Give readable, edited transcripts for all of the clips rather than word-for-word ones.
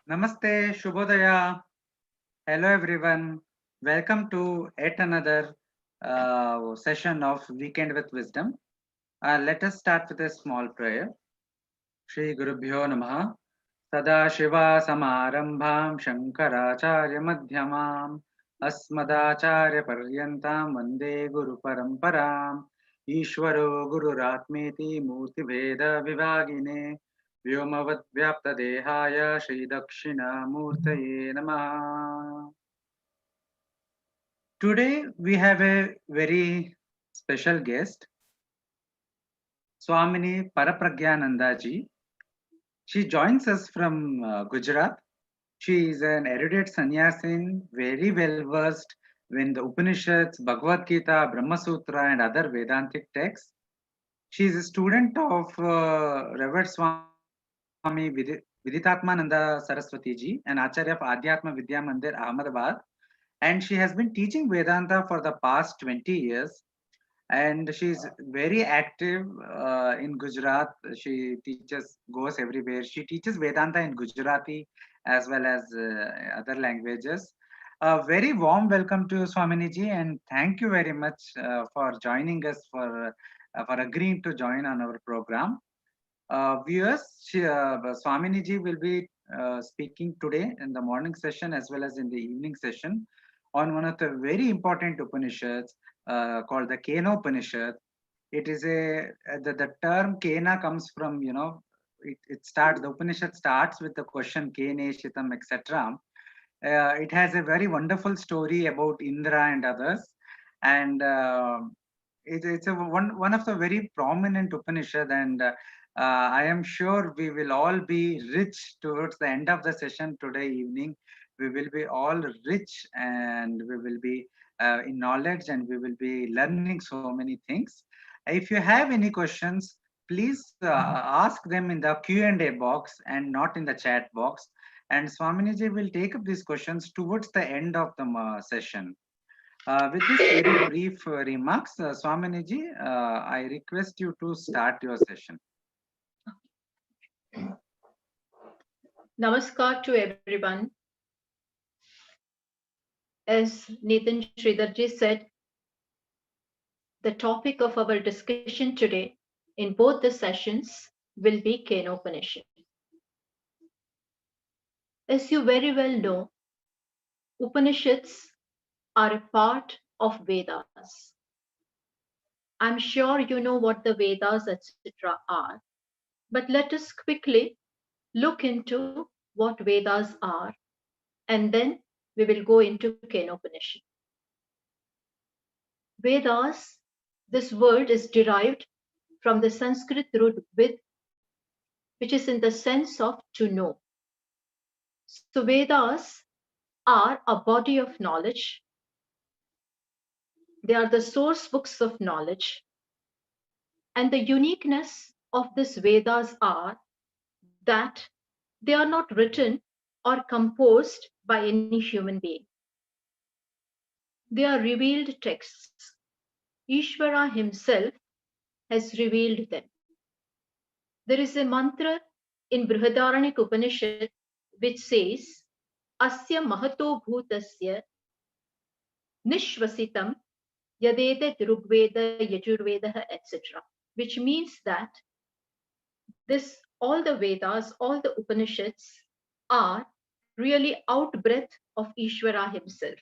Namaste, Shubhodaya. Hello, everyone. Welcome to yet another session of Weekend with Wisdom. Let us start with a small prayer. Shri Gurubhyo Namaha. Sada Shiva Samarambham Shankaracharya Madhyamam Asmadacharya Paryantam Vande Guru Paramparam Ishvaro Guru Ratmeti Murti Veda Vivagine Vyomavad Vyapta Dehaya Shri Dakshina Murtaye Namaha. Today we have a very special guest, Swamini Paraprajnananda ji. She joins us from Gujarat. She is an erudite sannyasin, very well versed in the Upanishads, Bhagavad Gita, Brahma Sutra, and other Vedantic texts. She is a student of Revered Swami Vidyaatmananda Saraswatiji, an Acharya of Adhyatma Vidya Mandir, Ahmedbabad. And she has been teaching Vedanta for the past 20 years. And she's very active in Gujarat. She teaches, goes everywhere. She teaches Vedanta in Gujarati as well as other languages. A very warm welcome to you, Swamini ji, and thank you very much for joining us, for agreeing to join on our program. Viewers, Swamini ji will be speaking today in the morning session as well as in the evening session on one of the very important Upanishads called the Kenopanishad. It is the term Kena comes from, it starts, the Upanishad starts with the question Kene, Shitam, etc. It has a very wonderful story about Indra and others. And it's one of the very prominent Upanishad, and I am sure we will all be rich towards the end of the session today evening. We will be all rich, and we will be in knowledge, and we will be learning so many things. If you have any questions, please ask them in the Q&A box and not in the chat box. And Swaminiji will take up these questions towards the end of the session. With this very brief remarks, Swaminiji, I request you to start your session. Namaskar to everyone. As Nathan Sridharji said, the topic of our discussion today in both the sessions will be Kenopanishad. As you very well know, Upanishads are a part of Vedas. I'm sure you know what the Vedas, etc. are, but let us quickly look into what Vedas are, and then we will go into Kenopanishad. Vedas, this word is derived from the Sanskrit root vid, which is in the sense of to know. So Vedas are a body of knowledge. They are the source books of knowledge. And the uniqueness of these Vedas are that they are not written or composed by any human being. They are revealed texts. Ishvara himself has revealed them. There is a mantra in Brihadaranyaka Upanishad which says, Asya mahato bhutasya nishvasitam yadetat rugveda yajurveda, etc. Which means that all the Vedas, all the Upanishads are really outbreath of Ishvara himself,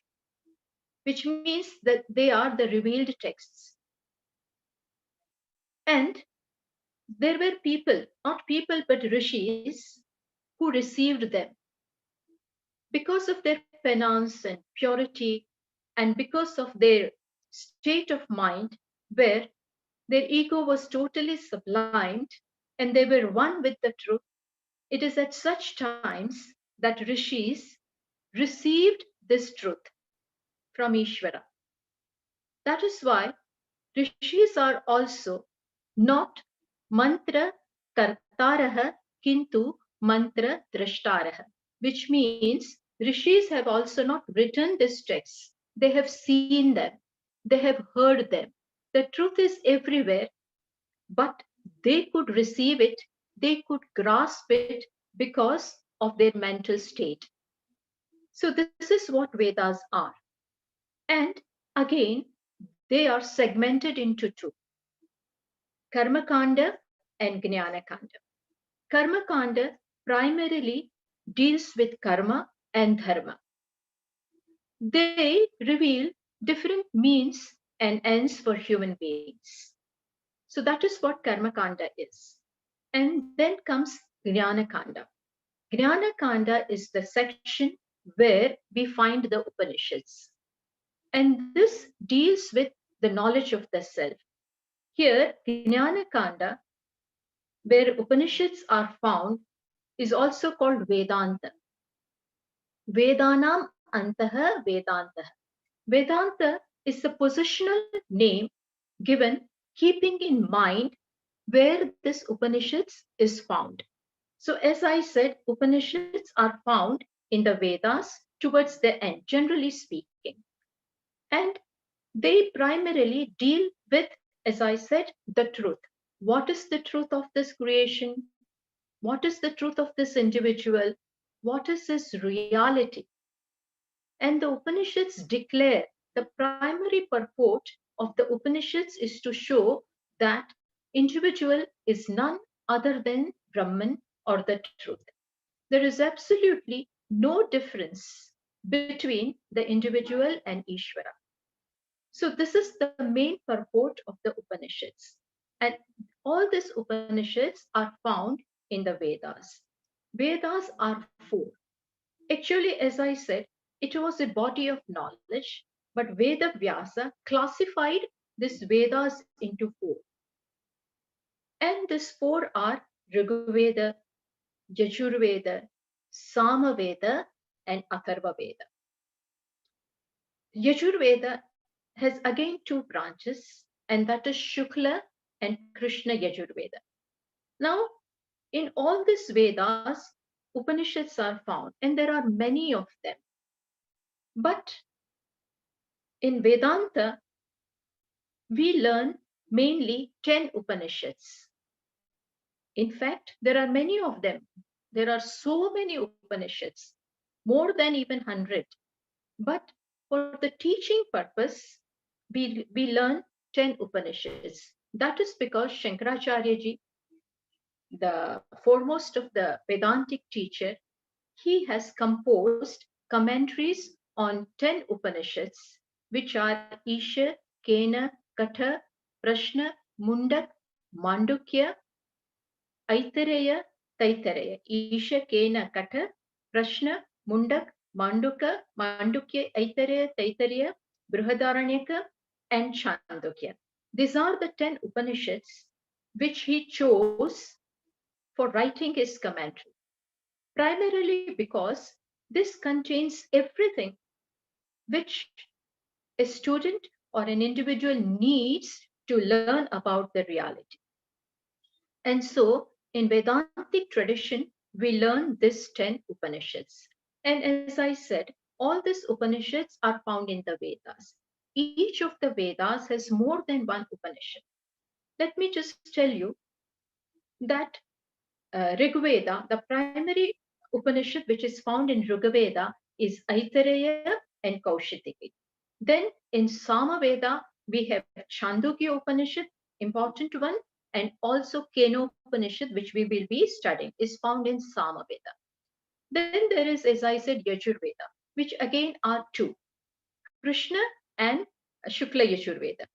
which means that they are the revealed texts. And there were people, not people but rishis, who received them. Because of their penance and purity, and because of their state of mind where their ego was totally sublimed and they were one with the truth, it is at such times that rishis received this truth from Ishvara. That is why rishis are also not mantra kartaraha kintu mantra drashtaraha, which means rishis have also not written these texts. They have seen them. They have heard them. The truth is everywhere, but they could receive it. They could grasp it because of their mental state. So this is what Vedas are. And again, they are segmented into two: Karma Kanda and Jnana Kanda. Karma Kanda primarily deals with karma and dharma. They reveal different means and ends for human beings. So that is what Karma Kanda is. And then comes Jnana Kanda. Jnana Kanda is the section where we find the Upanishads. And this deals with the knowledge of the self. Here, Jnana Kanda, where Upanishads are found, is also called Vedanta. Vedanam Antaha Vedanta. Vedanta is the positional name given keeping in mind where this Upanishads is found. So as I said, Upanishads are found in the Vedas towards the end, generally speaking. And they primarily deal with, as I said, the truth. What is the truth of this creation? What is the truth of this individual? What is his reality? And the Upanishads declare the primary purport of the Upanishads is to show that individual is none other than Brahman or the truth. There is absolutely no difference between the individual and Ishvara. So this is the main purport of the Upanishads. And all these Upanishads are found in the Vedas. Vedas are four. Actually, as I said, it was a body of knowledge, but Veda Vyasa classified these Vedas into four. And these four are Rigveda, Yajurveda, Samaveda, and Atharva Veda. Yajurveda has again two branches, and that is Shukla and Krishna Yajurveda. Now, in all these Vedas, Upanishads are found, and there are many of them. But in Vedanta, we learn mainly 10 Upanishads. In fact, there are many of them. There are so many Upanishads, more than even 100. But for the teaching purpose, we learn 10 Upanishads. That is because Shankaracharya ji, the foremost of the Vedantic teacher, he has composed commentaries on 10 Upanishads, which are Isha, Kena, Katha, Prashna, Mundak, Mandukya, Aitareya, Taitareya. Isha, Kena, Katha, Prashna, Mundak, Mandukya, Aitareya, Taitareya, Brihadaranyaka, and Chandogya. These are the 10 Upanishads which he chose for writing his commentary, primarily because this contains everything which a student or an individual needs to learn about the reality. And so, in Vedantic tradition, we learn these 10 Upanishads. And as I said, all these Upanishads are found in the Vedas. Each of the Vedas has more than one Upanishad. Let me just tell you that Rigveda, the primary Upanishad which is found in Rigveda is Aitareya and Kaushitiki. Then in Samaveda, we have Chandogya Upanishad, important one, and also Kenopanishad, which we will be studying, is found in Samaveda. Then there is, as I said, Yajurveda, which again are two, Krishna and Shukla Yajurveda.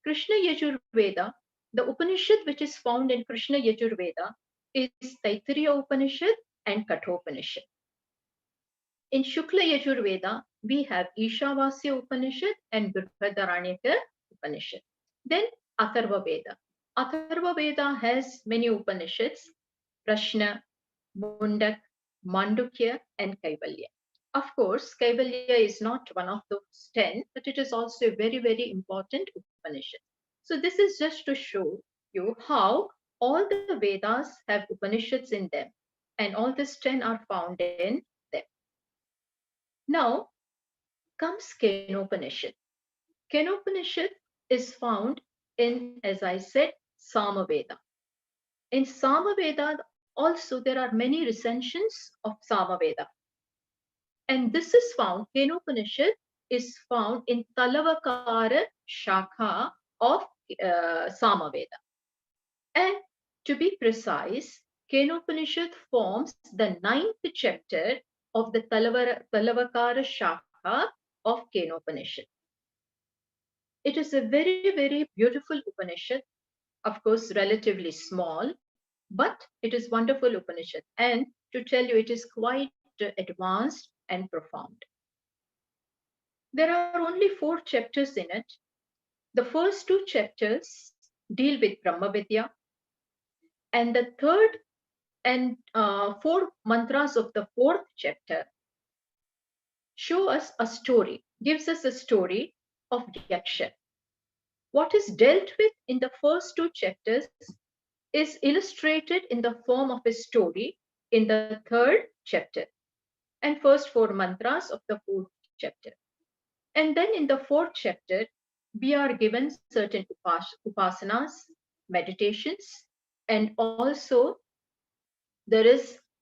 Krishna Yajurveda, the Upanishad which is found in Krishna Yajurveda is Taittiriya Upanishad and Kathopanishad. In Shukla Yajurveda, we have Ishavasya Upanishad and Brihadaranyaka Upanishad. Then Atharva Veda. Atharva Veda has many Upanishads, Prashna, Mundak, Mandukya, and Kaivalya. Of course, Kaivalya is not one of those 10, but it is also a very, very important Upanishad. So this is just to show you how all the Vedas have Upanishads in them, and all these 10 are found in them. Now comes Kenopanishad. Kenopanishad is found in, as I said, Samaveda. In Samaveda, also there are many recensions of Samaveda. And this is found, Kenopanishad is found in Talavakara Shakha of Samaveda. And to be precise, Kenopanishad forms the 9th chapter of the Talavakara Shakha of Kenopanishad. It is a very, very beautiful Upanishad, of course, relatively small, but it is wonderful Upanishad. And to tell you, it is quite advanced and profound. There are only 4 chapters in it. The first 2 chapters deal with Brahma Vidya, and the third and 4 mantras of the 4th chapter show us a story, gives us a story of Yaksha. What is dealt with in the first 2 chapters is illustrated in the form of a story in the 3rd chapter and first 4 mantras of the 4th chapter. And then in the 4th chapter, we are given certain upasanas, meditations, and also there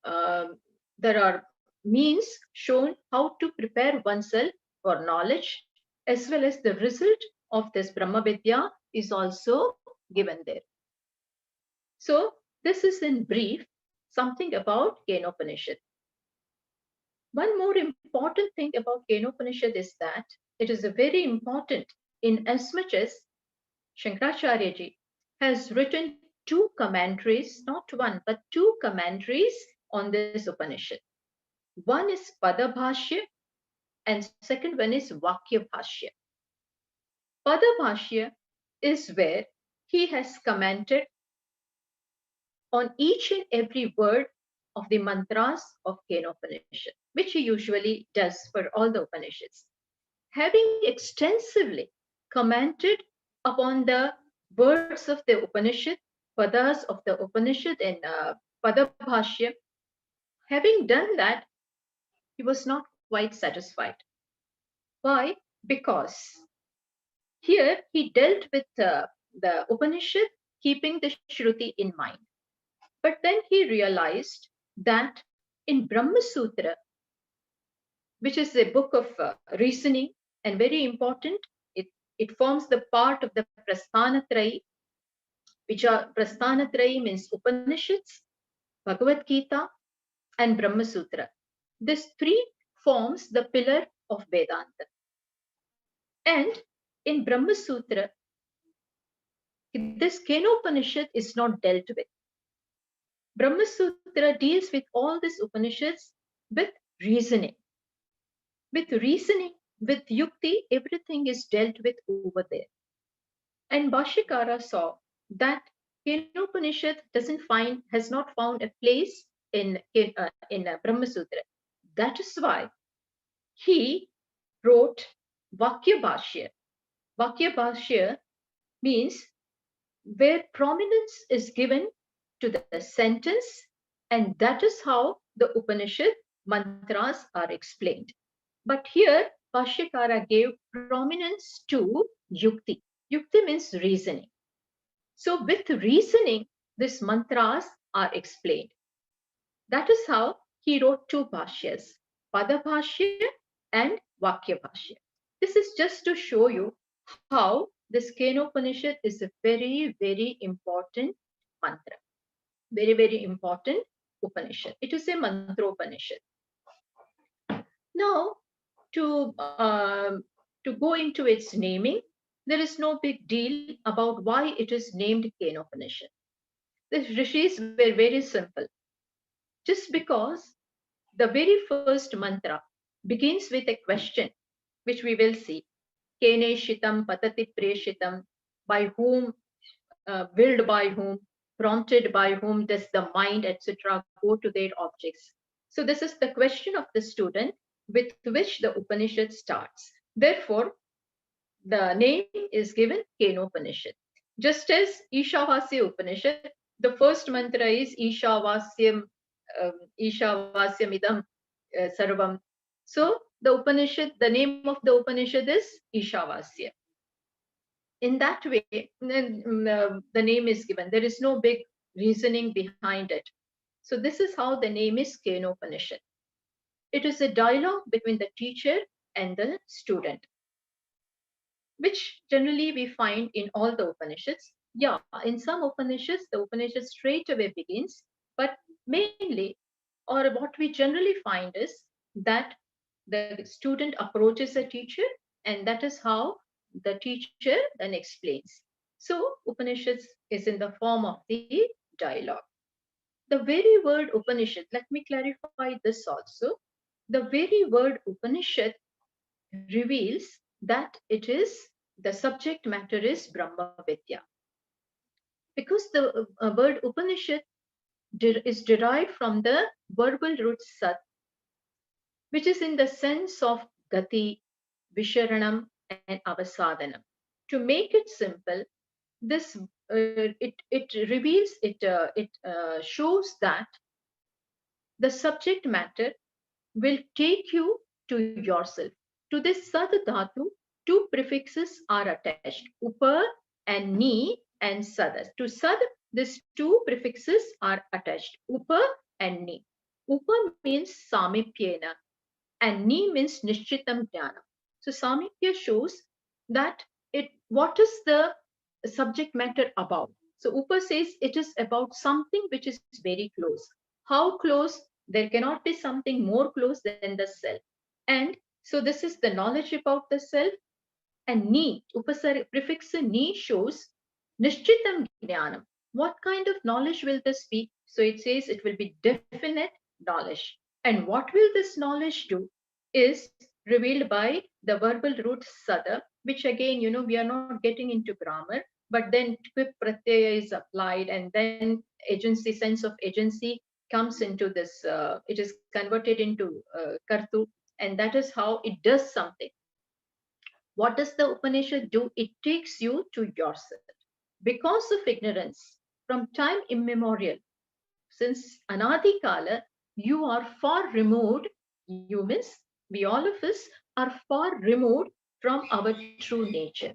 are means shown how to prepare oneself for knowledge, as well as the result of this Brahma Vidya is also given there. So this is in brief something about Kenopanishad. One more important thing about Kenopanishad is that it is very important in as much as Shankaracharya has written 2 commentaries, not one, but 2 commentaries on this Upanishad. One is Padabhashya and second one is Vakya Bhashya. Padabhashya is where he has commented on each and every word of the mantras of Kenopanishad, which he usually does for all the Upanishads. Having extensively commented upon the words of the Upanishad, padas of the Upanishad in Padabhashya, having done that, he was not quite satisfied. Why? Because here he dealt with the Upanishad keeping the Shruti in mind. But then he realized that in Brahma Sutra, which is a book of reasoning and very important, it forms the part of the Prasthanatrayi, which are Prasthanatrayi means Upanishads, Bhagavad Gita, and Brahma Sutra. This 3 forms the pillar of Vedanta. And in Brahma Sutra, this Kenopanishad is not dealt with. Brahma Sutra deals with all these Upanishads with reasoning. With reasoning, with yukti, everything is dealt with over there. And Bhashyakara saw that Kenopanishad has not found a place in Brahma Sutra. That is why he wrote Vakya Bhashya. Vakya Bhashya means where prominence is given to the sentence, and that is how the Upanishad mantras are explained. But here, Bhashyakara gave prominence to yukti. Yukti means reasoning. So with reasoning, these mantras are explained. That is how he wrote 2 bhashyas, Padabhashya and Vakya Bhashya. This is just to show you how this Kenopanishad is a very, very important mantra. Very, very important Upanishad. It is a mantra Upanishad. Now, to go into its naming, there is no big deal about why it is named Kenopanishad. The rishis were very simple. Just because the very first mantra begins with a question, which we will see. Kene shitam patati preshitam, by whom, willed by whom, prompted by whom does the mind, etc., go to their objects. So this is the question of the student with which the Upanishad starts. Therefore, the name is given Kenopanishad. Just as Ishavasya Upanishad, the first mantra is Ishavasyam, Ishavasyamidam Sarvam. So the Upanishad, the name of the Upanishad is Ishavasya. In that way, the name is given. There is no big reasoning behind it. So this is how the name is Kenopanishad. It is a dialogue between the teacher and the student, which generally we find in all the Upanishads. Yeah, in some Upanishads, the Upanishad straight away begins, but mainly, or what we generally find is that the student approaches a teacher, and that is how the teacher then explains. So, Upanishads is in the form of the dialogue. The very word Upanishad, let me clarify this also. The very word Upanishad reveals that it is the subject matter is Brahma Vidya. Because the word Upanishad is derived from the verbal root Sat, which is in the sense of Gati, Visharanam, and Avasadhanam. To make it simple, this it reveals it shows that the subject matter will take you to yourself. To this Sad Dhatu, two prefixes are attached, Upa and Ni and Sadas. To Sad, these two prefixes are attached, Upa and Ni. Upa means Samipyena and Ni means Nishchitam Jnana. So Samipya shows that what is the subject matter about. So Upa says it is about something which is very close. How close? There cannot be something more close than the self. And so this is the knowledge about the self. And Ni, prefix Ni shows Nishchitam Jnanam. What kind of knowledge will this be? So it says it will be definite knowledge. And what will this knowledge do is revealed by the verbal root Sada, which again, we are not getting into grammar, but then Quip Pratyaya is applied, and then agency, sense of agency comes into this, it is converted into Kartu, and that is how it does something. What does the Upanishad do? It takes you to yourself. Because of ignorance, from time immemorial, since Anadi Kala, you are far removed, you means we all of us are far removed from our true nature.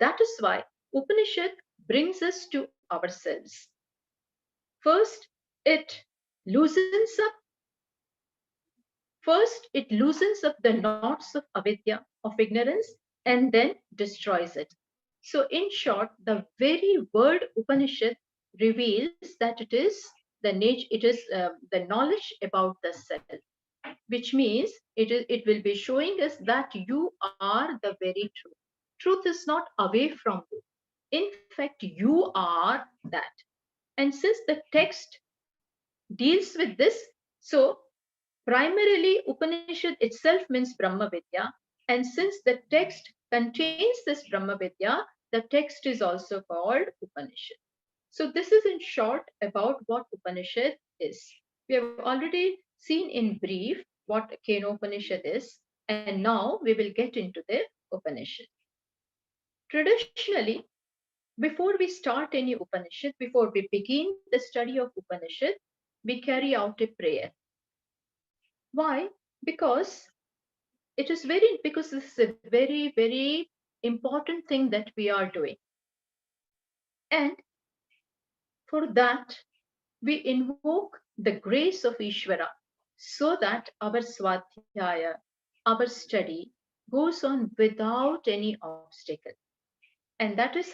That is why Upanishad brings us to ourselves. First, it loosens up. First, it loosens up the knots of avidya, of ignorance, and then destroys it. So, in short, the very word Upanishad reveals that it is the nature, it is the knowledge about the self, which means it will be showing us that you are the very truth. Truth is not away from you. In fact, you are that. And since the text deals with this, so primarily, Upanishad itself means Brahma Vidya, and since the text contains this Brahma Vidya, the text is also called Upanishad. So, this is in short about what Upanishad is. We have already seen in brief what Kenopanishad is, and now we will get into the Upanishad. Traditionally, before we start any Upanishad, before we begin the study of Upanishad, we carry out a prayer. Why? Because because this is a very, very important thing that we are doing. And for that, we invoke the grace of Ishvara so that our swadhyaya, our study goes on without any obstacle. And that is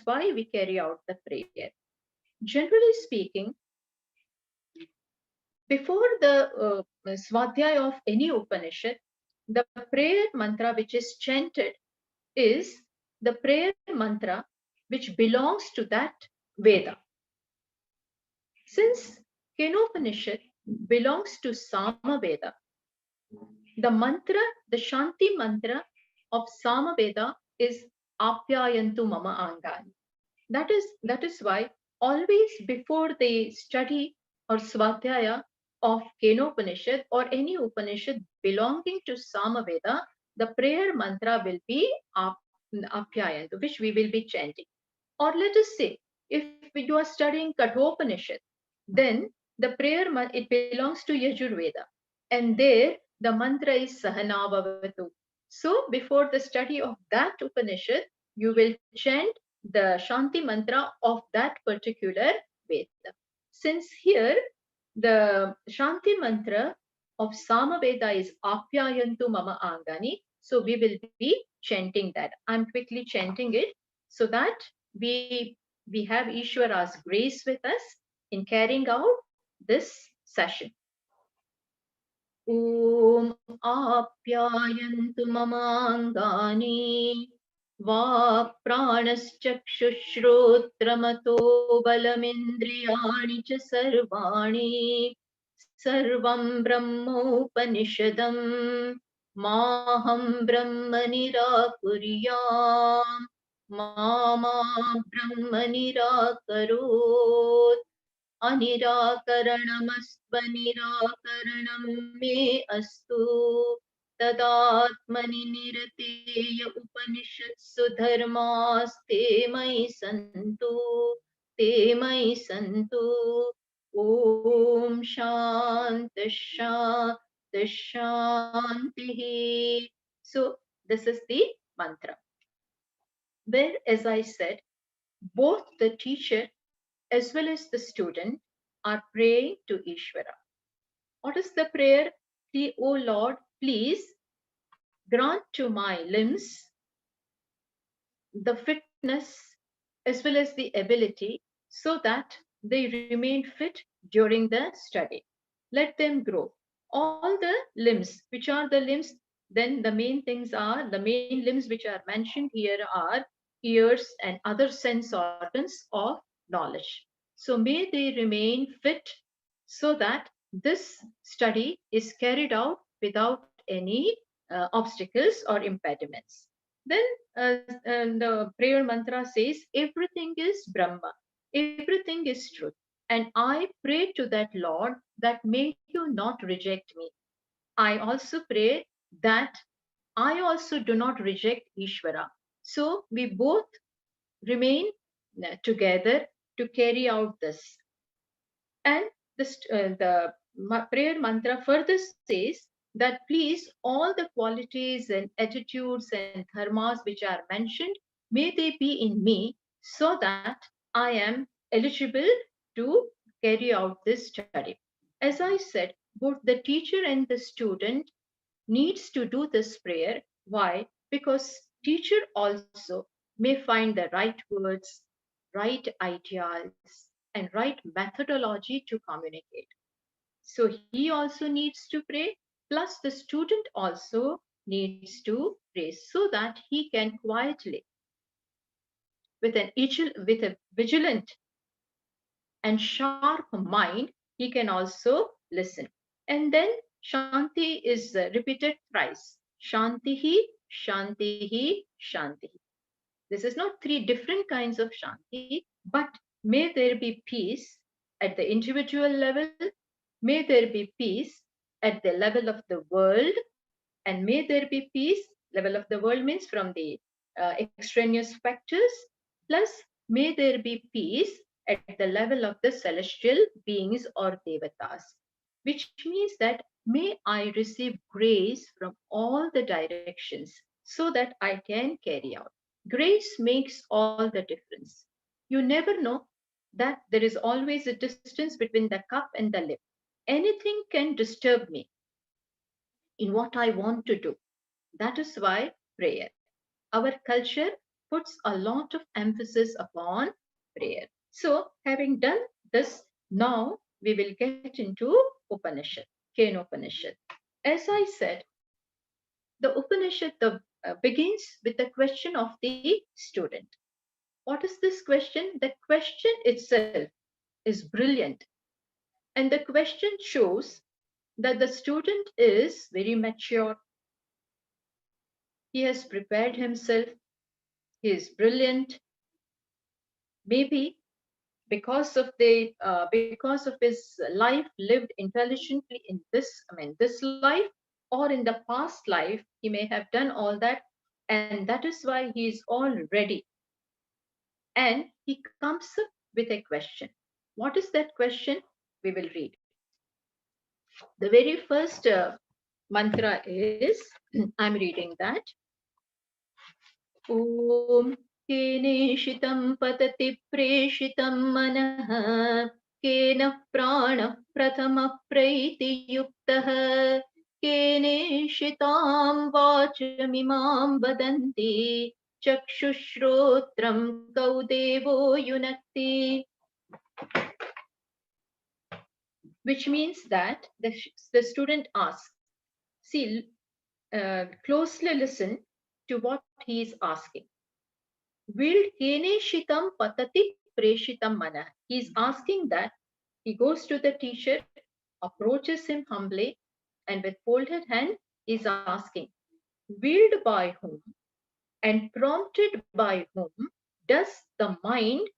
why we carry out the prayer. Generally speaking, before the swadhyaya of any Upanishad, the prayer mantra which is chanted is the prayer mantra which belongs to that Veda. Since Kenopanishad belongs to Sama Veda, the mantra, the Shanti mantra of Sama Veda is Apyayantu Mama Angani. That is why always before the study or Swadhyaya of Kenopanishad or any Upanishad belonging to Sama Veda, the prayer mantra will be Apyayantu, which we will be chanting. Or let us say, if you are studying Kathopanishad, then the prayer, it belongs to Yajurveda. And there, the mantra is Sahanavavatu. So, before the study of that Upanishad, you will chant the Shanti mantra of that particular Veda. Since here, The Shanti mantra of Samaveda is Apyayantu Mama Angani. So we will be chanting that. I'm quickly chanting it so that we have Ishwara's grace with us in carrying out this session. Om Apyayantu Mamangani Va Pranaschakshushrotramato Balamindriyani Cha Sarvani Sarvam Brahmopanishadam Maham Brahma Nirakuriyam Mama Brahma Nirakarot अनिराकरणमस्त्वनिराकरणं मे अस्तु तदात्मनि निरतेय उपनिषत्सु धर्मास्ते मयि सन्तु ॐ शान्तिः. So this is the mantra where, as I said, both the teacher as well as the student are praying to Ishvara. What is the prayer? O Lord, please grant to my limbs the fitness as well as the ability so that they remain fit during the study. Let them grow. All the limbs, which are the limbs, then the main things are, the main limbs which are mentioned here are ears and other sense organs of knowledge. So may they remain fit so that this study is carried out without any obstacles or impediments. Then the prayer mantra says, everything is Brahma, everything is truth. And I pray to that Lord that may you not reject me. I also pray that I also do not reject Ishvara. So we both remain together to carry out this. And the prayer mantra further says that please all the qualities and attitudes and dharmas which are mentioned, may they be in me so that I am eligible to carry out this study. As I said, both the teacher and the student needs to do this prayer. Why? Because teacher also may find the right words, right ideas, and right methodology to communicate. So he also needs to pray, plus the student also needs to pray so that he can quietly, with a vigilant and sharp mind, he can also listen. And then Shanti is repeated thrice. Shantihi, Shantihi, Shantihi. This is not three different kinds of Shanti, but may there be peace at the individual level, may there be peace at the level of the world, and may there be peace. Level of the world means from the extraneous factors, plus may there be peace at the level of the celestial beings or devatas, which means that may I receive grace from all the directions so that I can carry out. Grace makes all the difference. You never know that there is always a distance between the cup and the lip. Anything can disturb me in what I want to do. That is why prayer. Our culture puts a lot of emphasis upon prayer. So, having done this, now we will get into Upanishad, Kenopanishad. As I said, the Upanishad begins with the question of the student. What is this question? The question itself is brilliant. And the question shows that the student is very mature. He has prepared himself. He is brilliant. Maybe because of his life lived intelligently in this life, or in the past life, he may have done all that, and that is why he is all ready. And he comes up with a question. What is that question? We will read. The very first mantra is, I'm reading that. Om Keneshitam patati preshitam manah Kena prana prathama praiti yuktaha keneshitam vachamimam vadanti chakshushrotram kaudevo yunakti. Which means that the student asks, see, closely listen to what he is asking. Will keneshitam patati preshitam mana? He is asking that he goes to the teacher, approaches him humbly, and with folded hand is asking, willed by whom and prompted by whom does the mind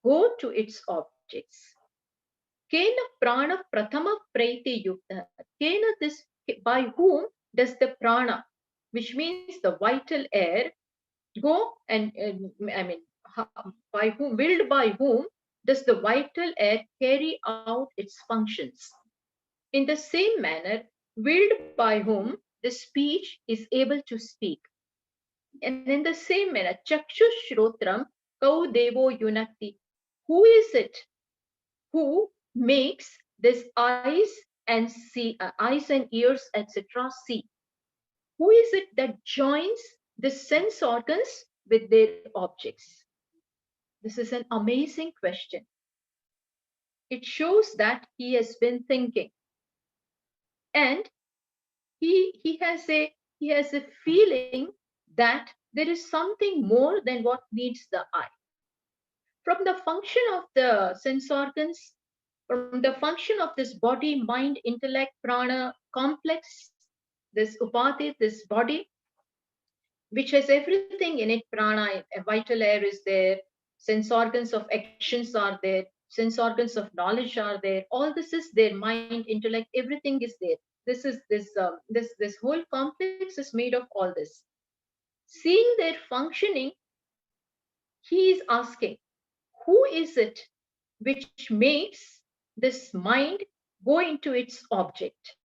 go to its objects? Kena prana prathama praiti yukta. Kena this, by whom does the prana, which means the vital air, go and I mean, by whom, willed by whom does the vital air carry out its functions? In the same manner, willed by whom the speech is able to speak. And in the same manner, Chakshushrotram Kau Devo Yunakti. Who is it who makes this eyes and ears, etc., see? Who is it that joins the sense organs with their objects? This is an amazing question. It shows that he has been thinking, and he has a feeling that there is something more than what meets the eye. From the function of the sense organs, from the function of this body, mind, intellect, prana complex, this upadhi, this body, which has everything in it, prana, a vital air is there, sense organs of actions are there, sense organs of knowledge are there, all this is there, mind, intellect, everything is there. This whole complex is made of all this. Seeing their functioning, he is asking, who is it which makes this mind go into its object?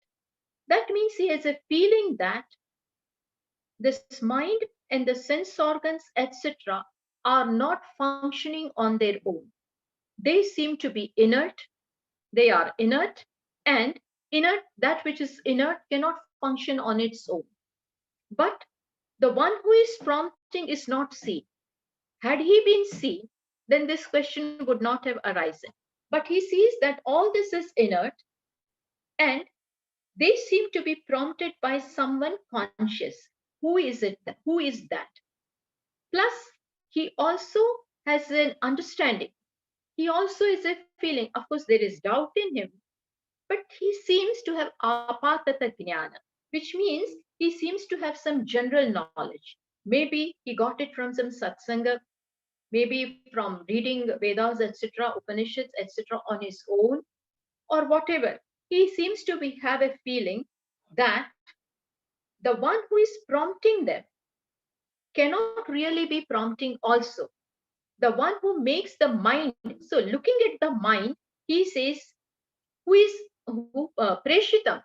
That means he has a feeling that this mind and the sense organs, etc., are not functioning on their own. They seem to be inert. They are inert, and inert, that which is inert cannot function on its own. But the one who is prompting is not seen. Had he been seen, then this question would not have arisen. But he sees that all this is inert, and they seem to be prompted by someone conscious. Who is it? Who is that? Plus, he also has an understanding. He also is a feeling. Of course, there is doubt in him, but he seems to have apatata jnana, which means he seems to have some general knowledge. Maybe he got it from some satsanga, maybe from reading Vedas, etc., Upanishads, etc., on his own, or whatever. He seems to have a feeling that the one who is prompting them cannot really be prompting also. The one who makes the mind. So looking at the mind, he says, who is preshitam?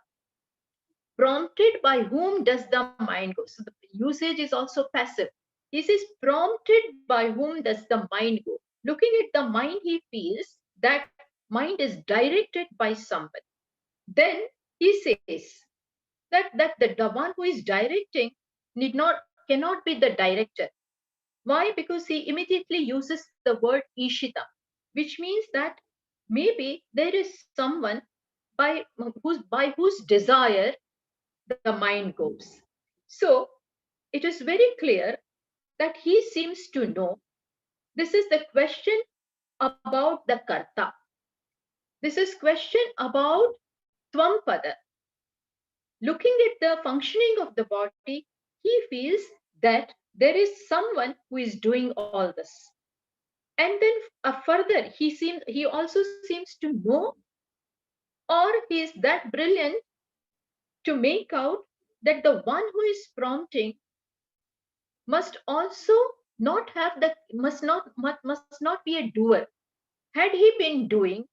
Prompted by whom does the mind go? So the usage is also passive. He says, prompted by whom does the mind go? Looking at the mind, he feels that mind is directed by somebody. Then he says that the one who is directing cannot be the director. Why? Because he immediately uses the word ishita, which means that maybe there is someone by whose desire the mind goes. So it is very clear that he seems to know. This is the question about the karta. This is question about twampada. Looking at the functioning of the body, he feels that there is someone who is doing all this. And then further, he also seems to know, or he is that brilliant to make out that the one who is prompting must also not have the must not be a doer. Had he been doing,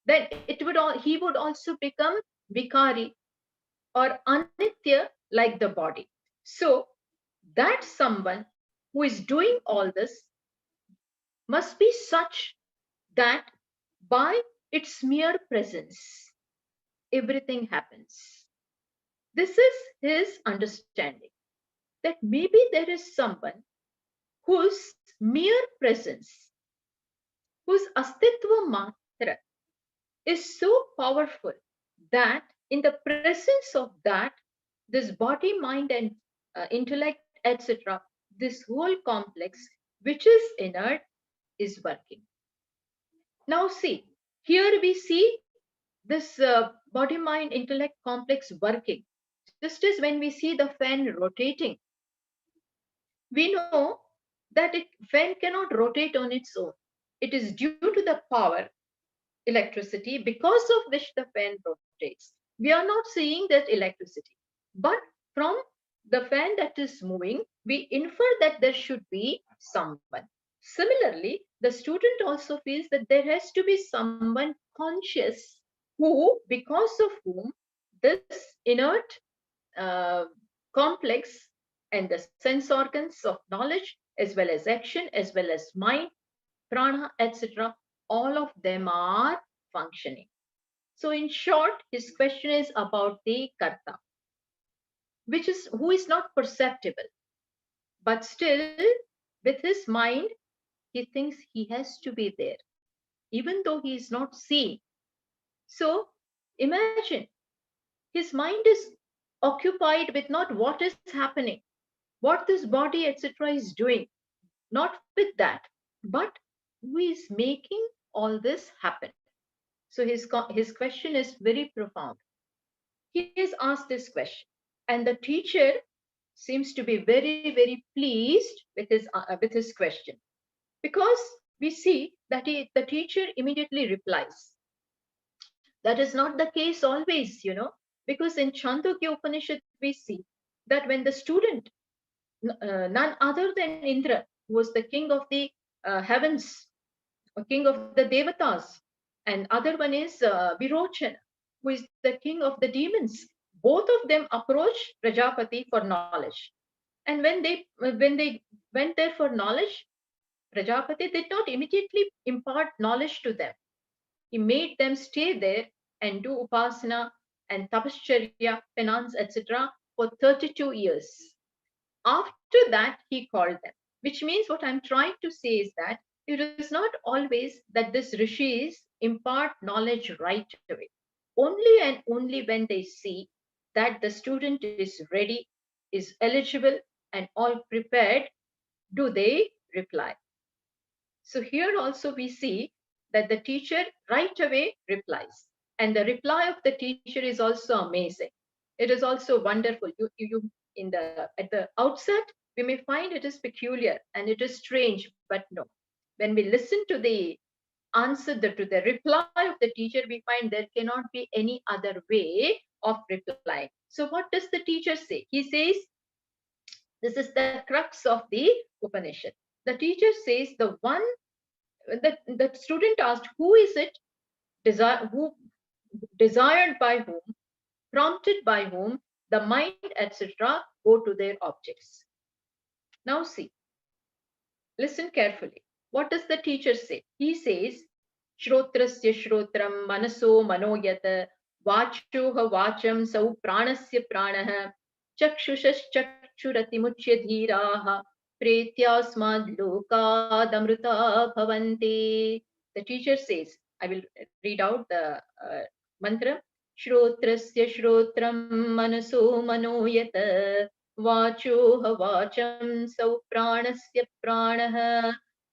then he would also become vikari or anitya like the body. So that someone who is doing all this must be such that by its mere presence, everything happens. This is his understanding that maybe there is someone whose mere presence, whose astitva matra is so powerful that in the presence of that, this body, mind, and intellect, etc., this whole complex, which is inert, is working. Now, see, here we see this body, mind, intellect complex working. Just as when we see the fan rotating, we know that fan cannot rotate on its own. It is due to the power, electricity, because of which the fan rotates. We are not seeing that electricity, but from the fan that is moving, we infer that there should be someone. Similarly, the student also feels that there has to be someone conscious who, because of whom this inert uh, complex and the sense organs of knowledge, as well as action, as well as mind, prana, etc., all of them are functioning. So, in short, his question is about the karta, which is who is not perceptible, but still, with his mind, he thinks he has to be there, even though he is not seeing. So, imagine his mind is occupied with not what is happening, what this body, etc., is doing, not with that, but who is making all this happen. So his question is very profound. He has asked this question, and the teacher seems to be very, very pleased with his question, because we see that the teacher immediately replies. That is not the case always, because in Chandogya Upanishad we see that when the student, none other than Indra, who was the king of the heavens, a king of the devatas, and other one is Virochana, who is the king of the demons. Both of them approach Prajapati for knowledge, and when they went there for knowledge, Prajapati did not immediately impart knowledge to them. He made them stay there and do upasana and tapascharya, penance, etc., for 32 years. After that, he called them, which means what I'm trying to say is that it is not always that these rishis impart knowledge right away. Only and only when they see that the student is ready, is eligible, and all prepared, do they reply. So here also we see that the teacher right away replies. And the reply of the teacher is also amazing. It is also wonderful. You at the outset, we may find it is peculiar and it is strange, but no. When we listen to the answer, to the reply of the teacher, we find there cannot be any other way of replying. So what does the teacher say? He says, this is the crux of the Upanishad. The teacher says the one, the student asked, who is it who desired by whom, prompted by whom, the mind, etc., go to their objects. Now see, listen carefully. What does the teacher say? He says, Shrotrasya shrotram manaso manoyat vachoha vacham sau pranasya pranah chakshushaschakshurati muchya dhiraha pretyasmad lokadamruta bhavanti. The teacher says, I will read out the mantra. Shrotrasya shrotram manaso manoyat वाचोह वाचं सौ प्राणस्य प्राणः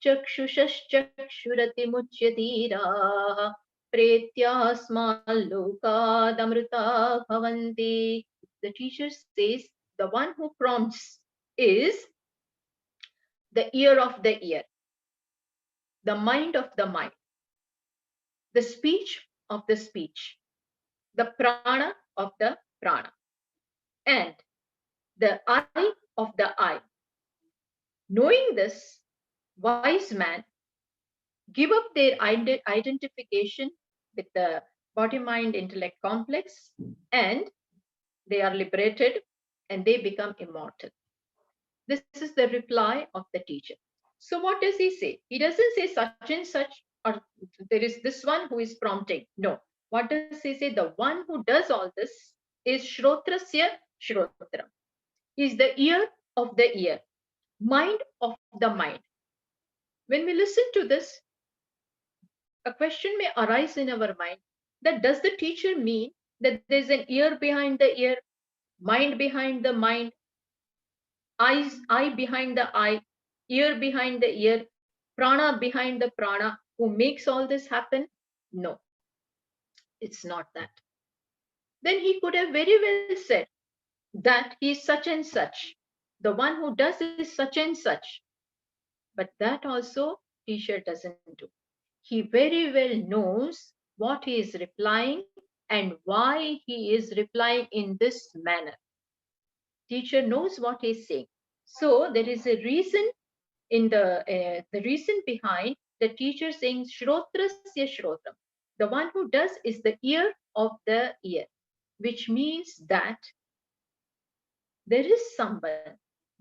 चक्षुषश्चक्षुरतिमुच्यधीराः प्रेत्यास्माल्लोकादमृता भवन्ति. The teacher says the one who prompts is the ear of the ear, the mind of the mind, the speech of the speech, the prana of the prana, and the eye of the eye. Knowing this, wise man give up their identification with the body mind intellect complex, and they are liberated and they become immortal. This is the reply of the teacher. So what does he say? He doesn't say such and such or there is this one who is prompting. No. What does he say? The one who does all this is Shrotrasya Shrotram. Is the ear of the ear, mind of the mind. When we listen to this, a question may arise in our mind that does the teacher mean that there's an ear behind the ear, mind behind the mind, eye behind the eye, ear behind the ear, prana behind the prana, who makes all this happen? No, it's not that. Then he could have very well said that he is such and such. The one who does is such and such. But that also teacher doesn't do. He very well knows what he is replying and why he is replying in this manner. Teacher knows what he is saying. So there is a reason in the reason behind the teacher saying Shrotrasya Shrotram. The one who does is the ear of the ear, which means that there is someone,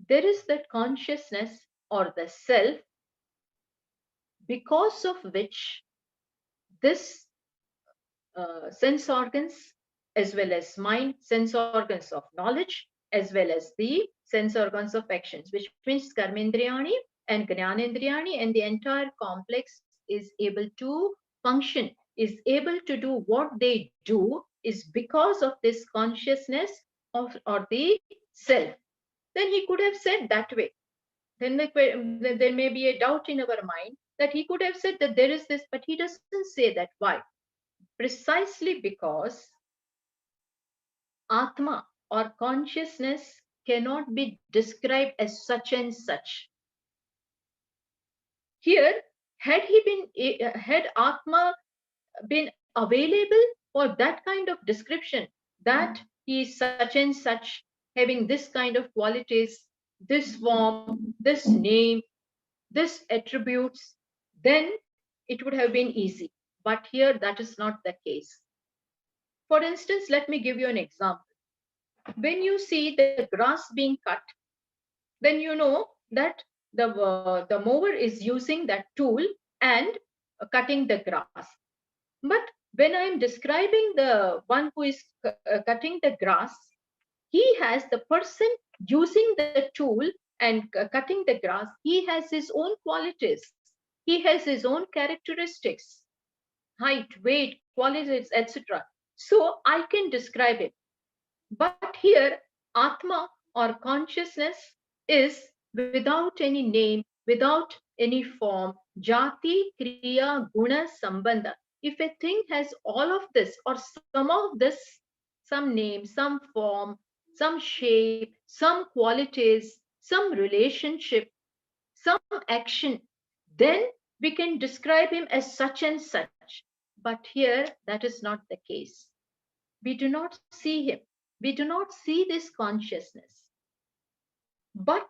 there is that consciousness or the self because of which this sense organs as well as mind, sense organs of knowledge, as well as the sense organs of actions, which means karmendriyani and jnanendriyani, and the entire complex is able to function, is able to do what they do, is because of this consciousness of or the self. Then he could have said that way. Then there may be a doubt in our mind that he could have said that there is this, but he doesn't say that. Why? Precisely because Atma or consciousness cannot be described as such and such. Here, had Atma been available for that kind of description, that he is such and such, having this kind of qualities, this form, this name, this attributes, then it would have been easy. But here, that is not the case. For instance, let me give you an example. When you see the grass being cut, then you know that the mower is using that tool and cutting the grass. But when I am describing the one who is cutting the grass, he has the person using the tool and cutting the grass, he has his own qualities. He has his own characteristics, height, weight, qualities, etc. So I can describe it. But here, Atma or consciousness is without any name, without any form, jati, kriya, guna, sambandha. If a thing has all of this or some of this, some name, some form, some shape, some qualities, some relationship, some action, then we can describe him as such and such. But here, that is not the case. We do not see him. We do not see this consciousness. But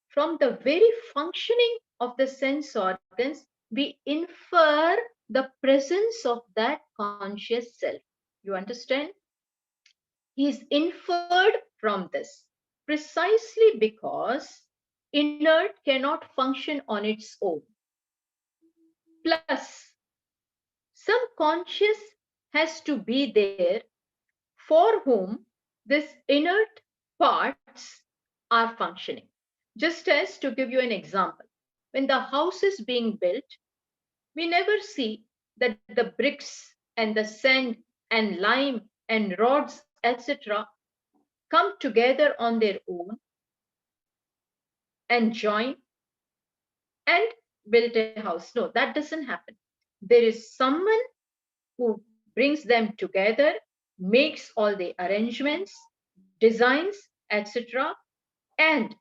from the very functioning of the sense organs, we infer the presence of that conscious self. You understand? He is inferred from this precisely because inert cannot function on its own. Plus, some conscious has to be there for whom these inert parts are functioning. Just as to give you an example, when the house is being built, we never see that the bricks and the sand and lime and rods, etc., come together on their own and join and build a house. No, that doesn't happen. There is someone who brings them together, makes all the arrangements, designs, etc. And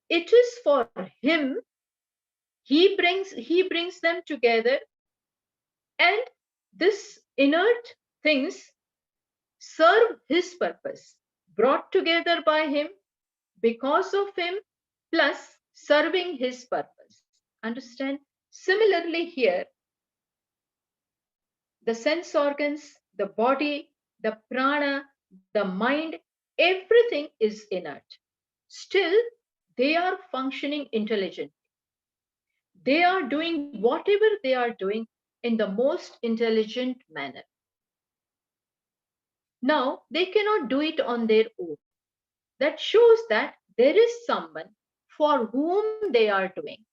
it is for him, he brings them together, and this inert things serve his purpose, brought together by him, because of him, plus serving his purpose. Understand? Similarly here, the sense organs, the body, the prana, the mind, everything is inert. Still, they are functioning intelligently. They are doing whatever they are doing in the most intelligent manner. Now, they cannot do it on their own. That shows that there is someone for whom they are doing.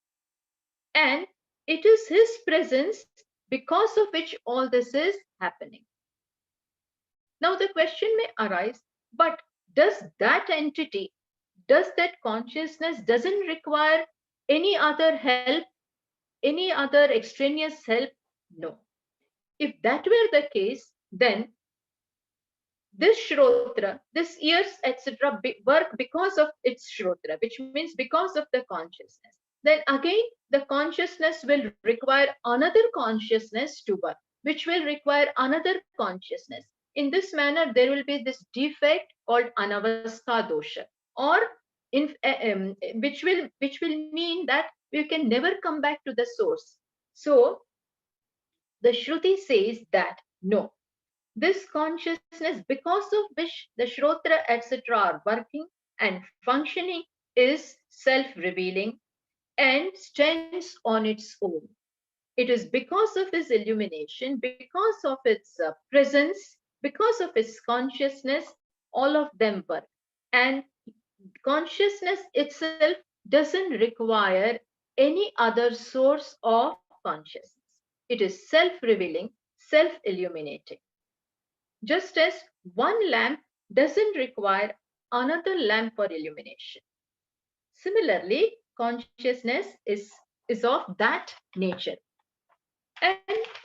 And it is his presence because of which all this is happening. Now, the question may arise, but does that entity, does that consciousness doesn't require any other help, any other extraneous help? No. If that were the case, then this shrotra, this ears, etc., work because of its shrotra, which means because of the consciousness. Then again, the consciousness will require another consciousness to work, which will require another consciousness. In this manner, there will be this defect called anavastha dosha, or which will mean that we can never come back to the source. So the Shruti says that no, this consciousness, because of which the Shrotra, etc., are working and functioning, is self revealing and stands on its own. It is because of his illumination, because of its presence, because of his consciousness, all of them work. And consciousness itself doesn't require any other source of consciousness. It is self revealing, self illuminating. Just as one lamp doesn't require another lamp for illumination. Similarly, consciousness is of that nature. And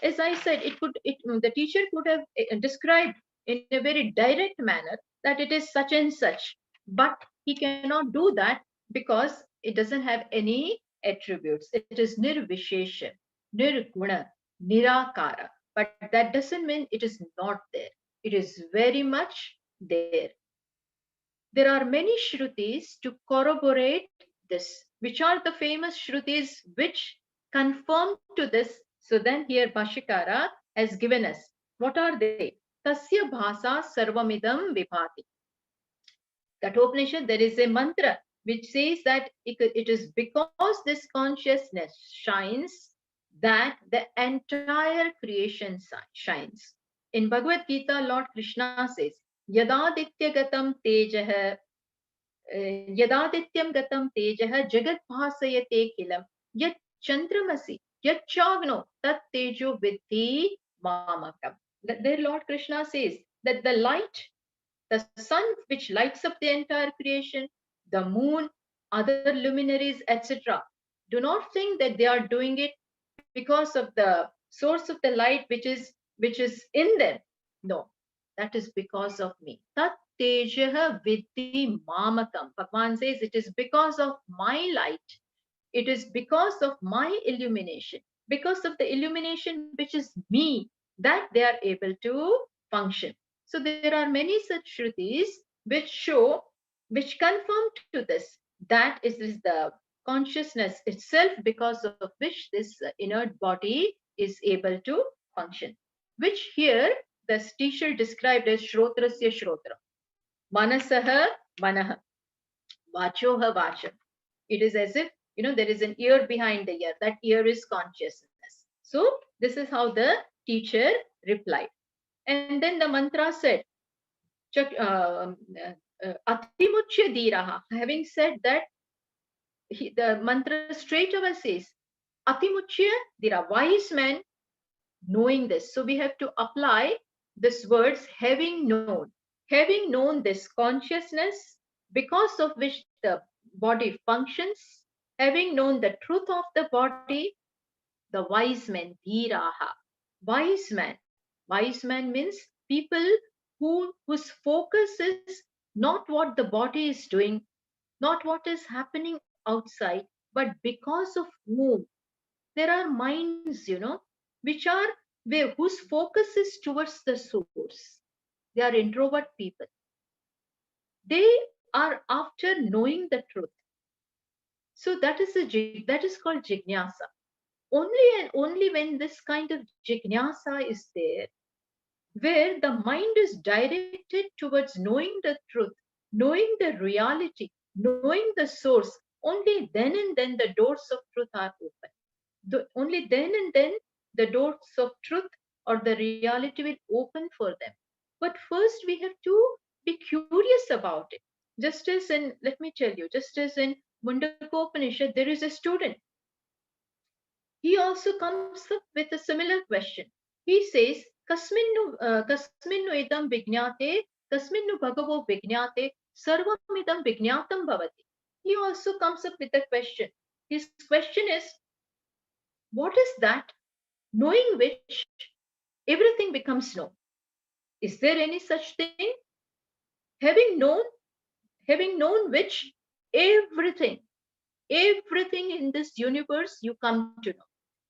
as I said, the teacher could have described in a very direct manner that it is such and such, but he cannot do that because it doesn't have any attributes. It is nirvishesha, nirguna, nirakara, but that doesn't mean it is not there. It is very much there. There are many Shrutis to corroborate this, which are the famous Shrutis which confirm to this. So then here Bhashikara has given us. What are they? Tasya bhasa sarvamidam vibhati. Kathopanishad, there is a mantra which says that it is because this consciousness shines that the entire creation shines. In Bhagavad Gita, Lord Krishna says, Yadadityagatam tejah Yadadityam gatam tejah jagat bhasayate kilam yat chandramasi yat chagno tat tejo vidhi mamakam. There Lord Krishna says that the light, the sun which lights up the entire creation, the moon, other luminaries, etc., do not think that they are doing it because of the source of the light which is in them. No, that is because of me. Tat tejah vidhi mamakam. Bhagavan says it is because of my light. It is because of my illumination, because of the illumination which is me, that they are able to function. So there are many such Shrutis which show, which confirm to this, that is the consciousness itself because of which this inert body is able to function. Which here the teacher described as Shrotrasya Shrotra. Manasaha Manaha. Vachoha Vacha. It is as if, there is an ear behind the ear. That ear is consciousness. So this is how the teacher replied. And then the mantra said, Atimuchya Diraha. Having said that, the mantra straight away says, Atimuchya Dira, wise man knowing this. So we have to apply this words having known this consciousness because of which the body functions, having known the truth of the body, the wise men, dhiraha, wise man means people whose focus is not what the body is doing, not what is happening outside, but because of whom. There are minds, which are whose focus is towards the source. They are introvert people. They are after knowing the truth. So that is called jignasa. Only and only when this kind of jignasa is there, where the mind is directed towards knowing the truth, knowing the reality, knowing the source, only then and then the doors of truth are open. Only then and then the doors of truth or the reality will open for them. But first, we have to be curious about it. Just as in, let me tell you, just as in Mundakopanishad, there is a student. He also comes up with a similar question. He says, Kasminnu idam vignate, Kasminnu bhagavo vignate, sarvam idam vignatam bhavati. He also comes up with a question. His question is, what is that knowing which everything becomes known? Is there any such thing? Having known, having known which everything, everything in this universe you come to know.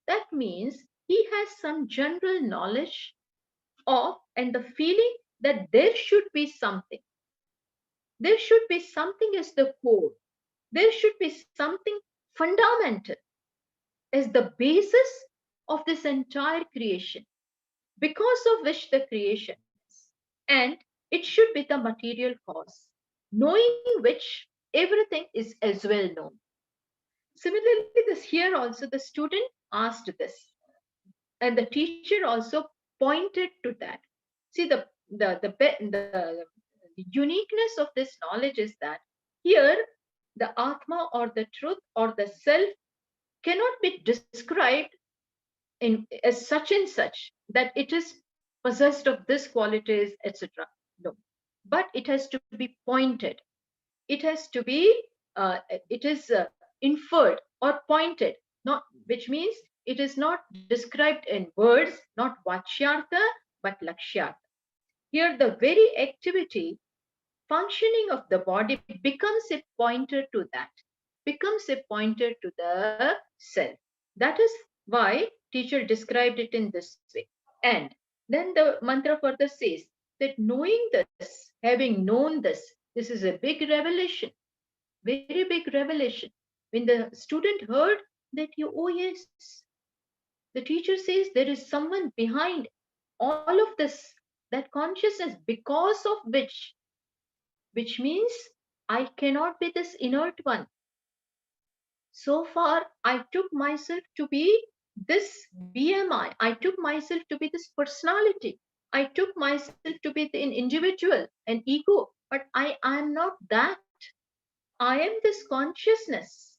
That means he has some general knowledge of and the feeling that there should be something. There should be something as the core. There should be something fundamental as the basis of this entire creation, because of which the creation is. And it should be the material cause, knowing which everything is as well known. Similarly, this here also the student asked this, and the teacher also pointed to that. See, the uniqueness of this knowledge is that here the Atma or the truth or the self cannot be described in as such and such that it is possessed of this qualities, etc. No, but it has to be pointed. It has to be it is inferred or pointed, not, which means it is not described in words, not vachyartha but lakshyartha. Here the very activity functioning of the body becomes a pointer to that, becomes a pointer to the self. That is why teacher described it in this way. And then the mantra further says that knowing this, having known this is a big revelation, very big revelation. When the student heard that, you, oh yes, the teacher says there is someone behind all of this, that consciousness, because of which means I cannot be this inert one. So far, I took myself to be this BMI. I took myself to be this personality. I took myself to be an individual, an ego, but I am not that. I am this consciousness.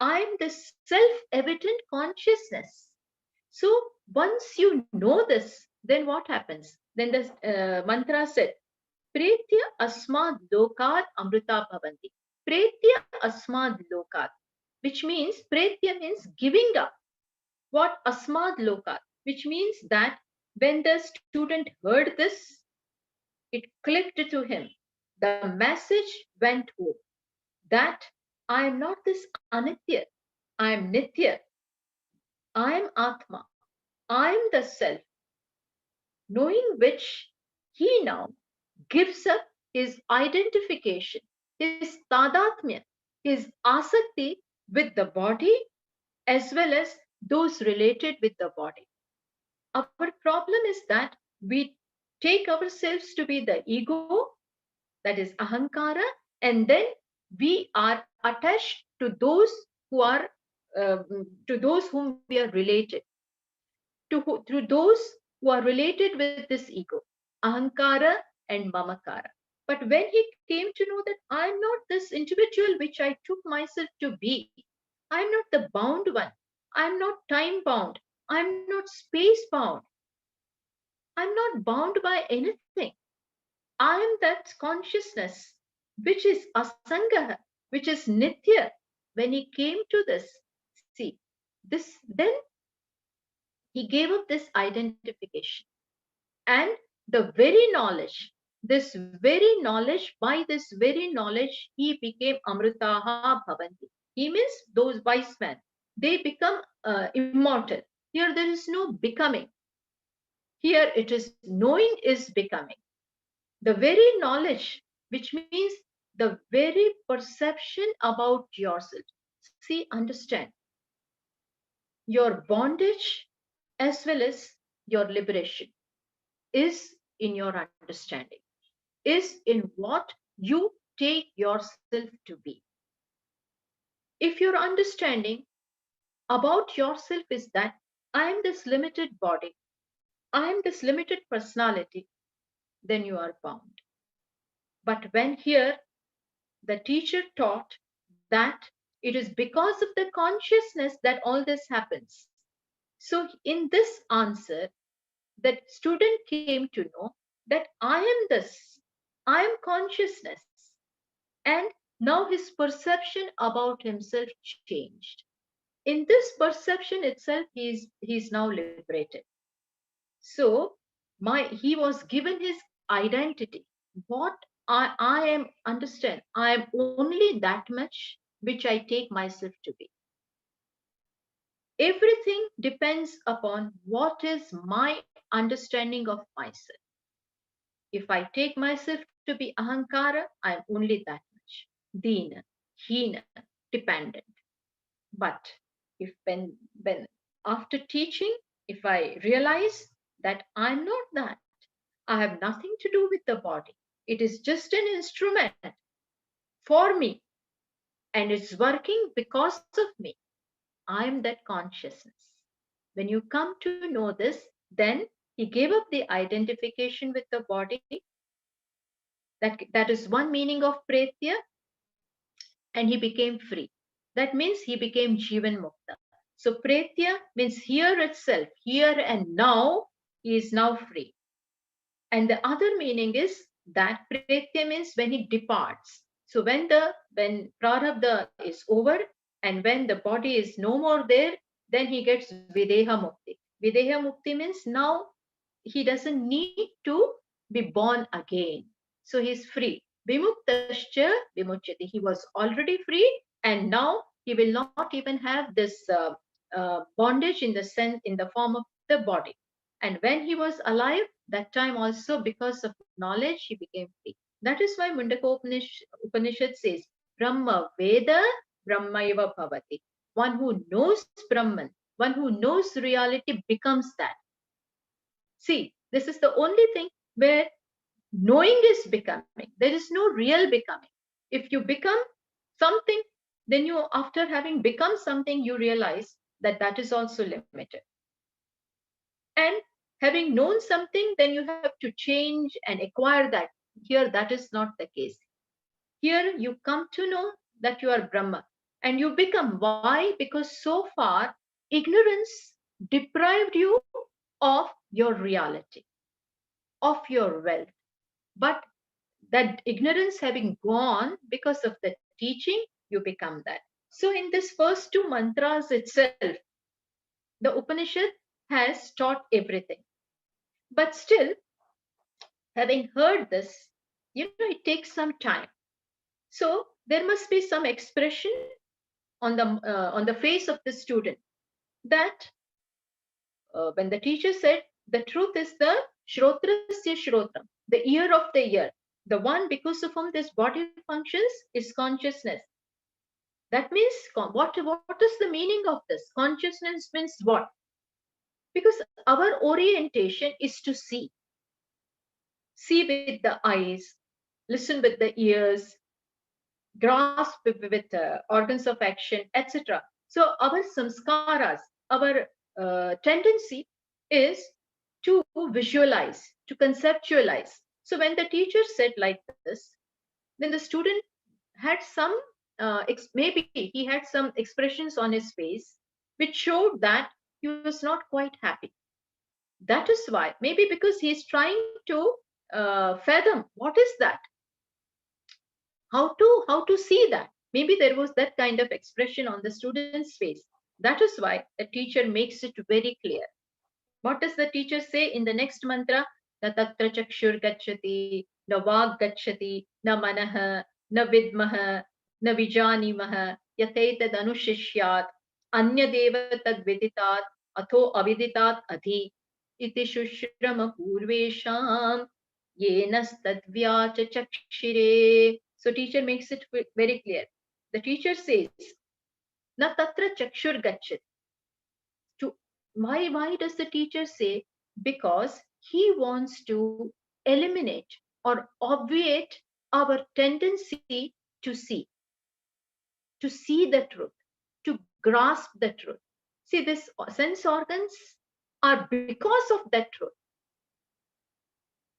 I am this self-evident consciousness. So once you know this, then what happens? Then the mantra said, Pretya asmad lokat amrita bhavanti. Pretya asmad lokat, which means pretya means giving up. What asmad lokat, which means that when the student heard this, it clicked to him. The message went home that I am not this anitya, I am nitya, I am atma, I am the self, knowing which he now gives up his identification, his tadatmya, his asakti with the body as well as those related with the body. Our problem is that we take ourselves to be the ego, that is ahankara, and then we are attached to those who are to those whom we are related to those who are related with this ego, ahankara and mamakara. But when he came to know that I'm not this individual which I took myself to be, I'm not the bound one, I'm not time bound, I'm not space bound, I'm not bound by anything. I am that consciousness which is asangha, which is nitya. When he came to this, see, this then he gave up this identification. And the very knowledge, this very knowledge, by this very knowledge, he became Amritaha Bhavanti. He means those wise men. They become immortal. Here there is no becoming. Here it is knowing is becoming. The very knowledge, which means the very perception about yourself. See, understand your bondage as well as your liberation is in your understanding, is in what you take yourself to be. If your understanding about yourself is that I am this limited body, I am this limited personality, then you are bound. But when here the teacher taught that it is because of the consciousness that all this happens. So, in this answer, the student came to know that I am this, I am consciousness. And now his perception about himself changed. In this perception itself, he is now liberated. So he was given his identity. What I am understand, I am only that much which I take myself to be. Everything depends upon what is my understanding of myself. If I take myself to be ahankara, I am only that much. Dina, hina, dependent. But if when after teaching, if I realize that I'm not that, I have nothing to do with the body. It is just an instrument for me, and it's working because of me. I'm that consciousness. When you come to know this, then he gave up the identification with the body. That is one meaning of Pretya, and he became free. That means he became Jivan Mukta. So Pretya means here itself, here and now, he is now free. And the other meaning is that Pretya means when he departs. So when Prarabdha is over and when the body is no more there, then he gets Videha Mukti. Videha Mukti means now he doesn't need to be born again. So he's free. Vimuktascha vimuchyati. He was already free, and now he will not even have this bondage in the sense, in the form of the body. And when he was alive, that time also, because of knowledge, he became free. That is why Upanishad says, Brahma Veda Brahmaiva Bhavati. One who knows Brahman, one who knows reality becomes that. See, this is the only thing where knowing is becoming. There is no real becoming. If you become something, then you, after having become something, you realize that that is also limited. And having known something, then you have to change and acquire that. Here, that is not the case. Here, you come to know that you are Brahma, and you become. Why? Because so far, ignorance deprived you of your reality, of your wealth. But that ignorance having gone because of the teaching, you become that. So, in this first two mantras itself, the Upanishad has taught everything. But still, having heard this, it takes some time. So there must be some expression on the face of the student that when the teacher said the truth is the shrotrasya shrotam, the ear of the ear, the one because of whom this body functions is consciousness. That means what is the meaning of this? Consciousness means what? Because our orientation is to see with the eyes, listen with the ears, grasp with organs of action, etc. So our samskaras, our tendency is to visualize, to conceptualize. So when the teacher said like this, then the student had some, maybe he had some expressions on his face which showed that he was not quite happy. That is why, maybe because he is trying to fathom what is that, how to see that. Maybe there was that kind of expression on the student's face. That is why the teacher makes it very clear. What does the teacher say in the next mantra? Na tatra chakshur gacchati, na vag gacchati, na manah, na vidmah, na vijanimah, yatetad anushishyat, anyadeva tad viditat, atho aviditat adhi, iti shushrama purvesham, yenastadvyacha chakshire. So teacher makes it very clear. The teacher says, na tatra chakshur gacchati. To why does the teacher say? Because he wants to eliminate or obviate our tendency to see the truth, to grasp the truth. See, these sense organs are because of that truth.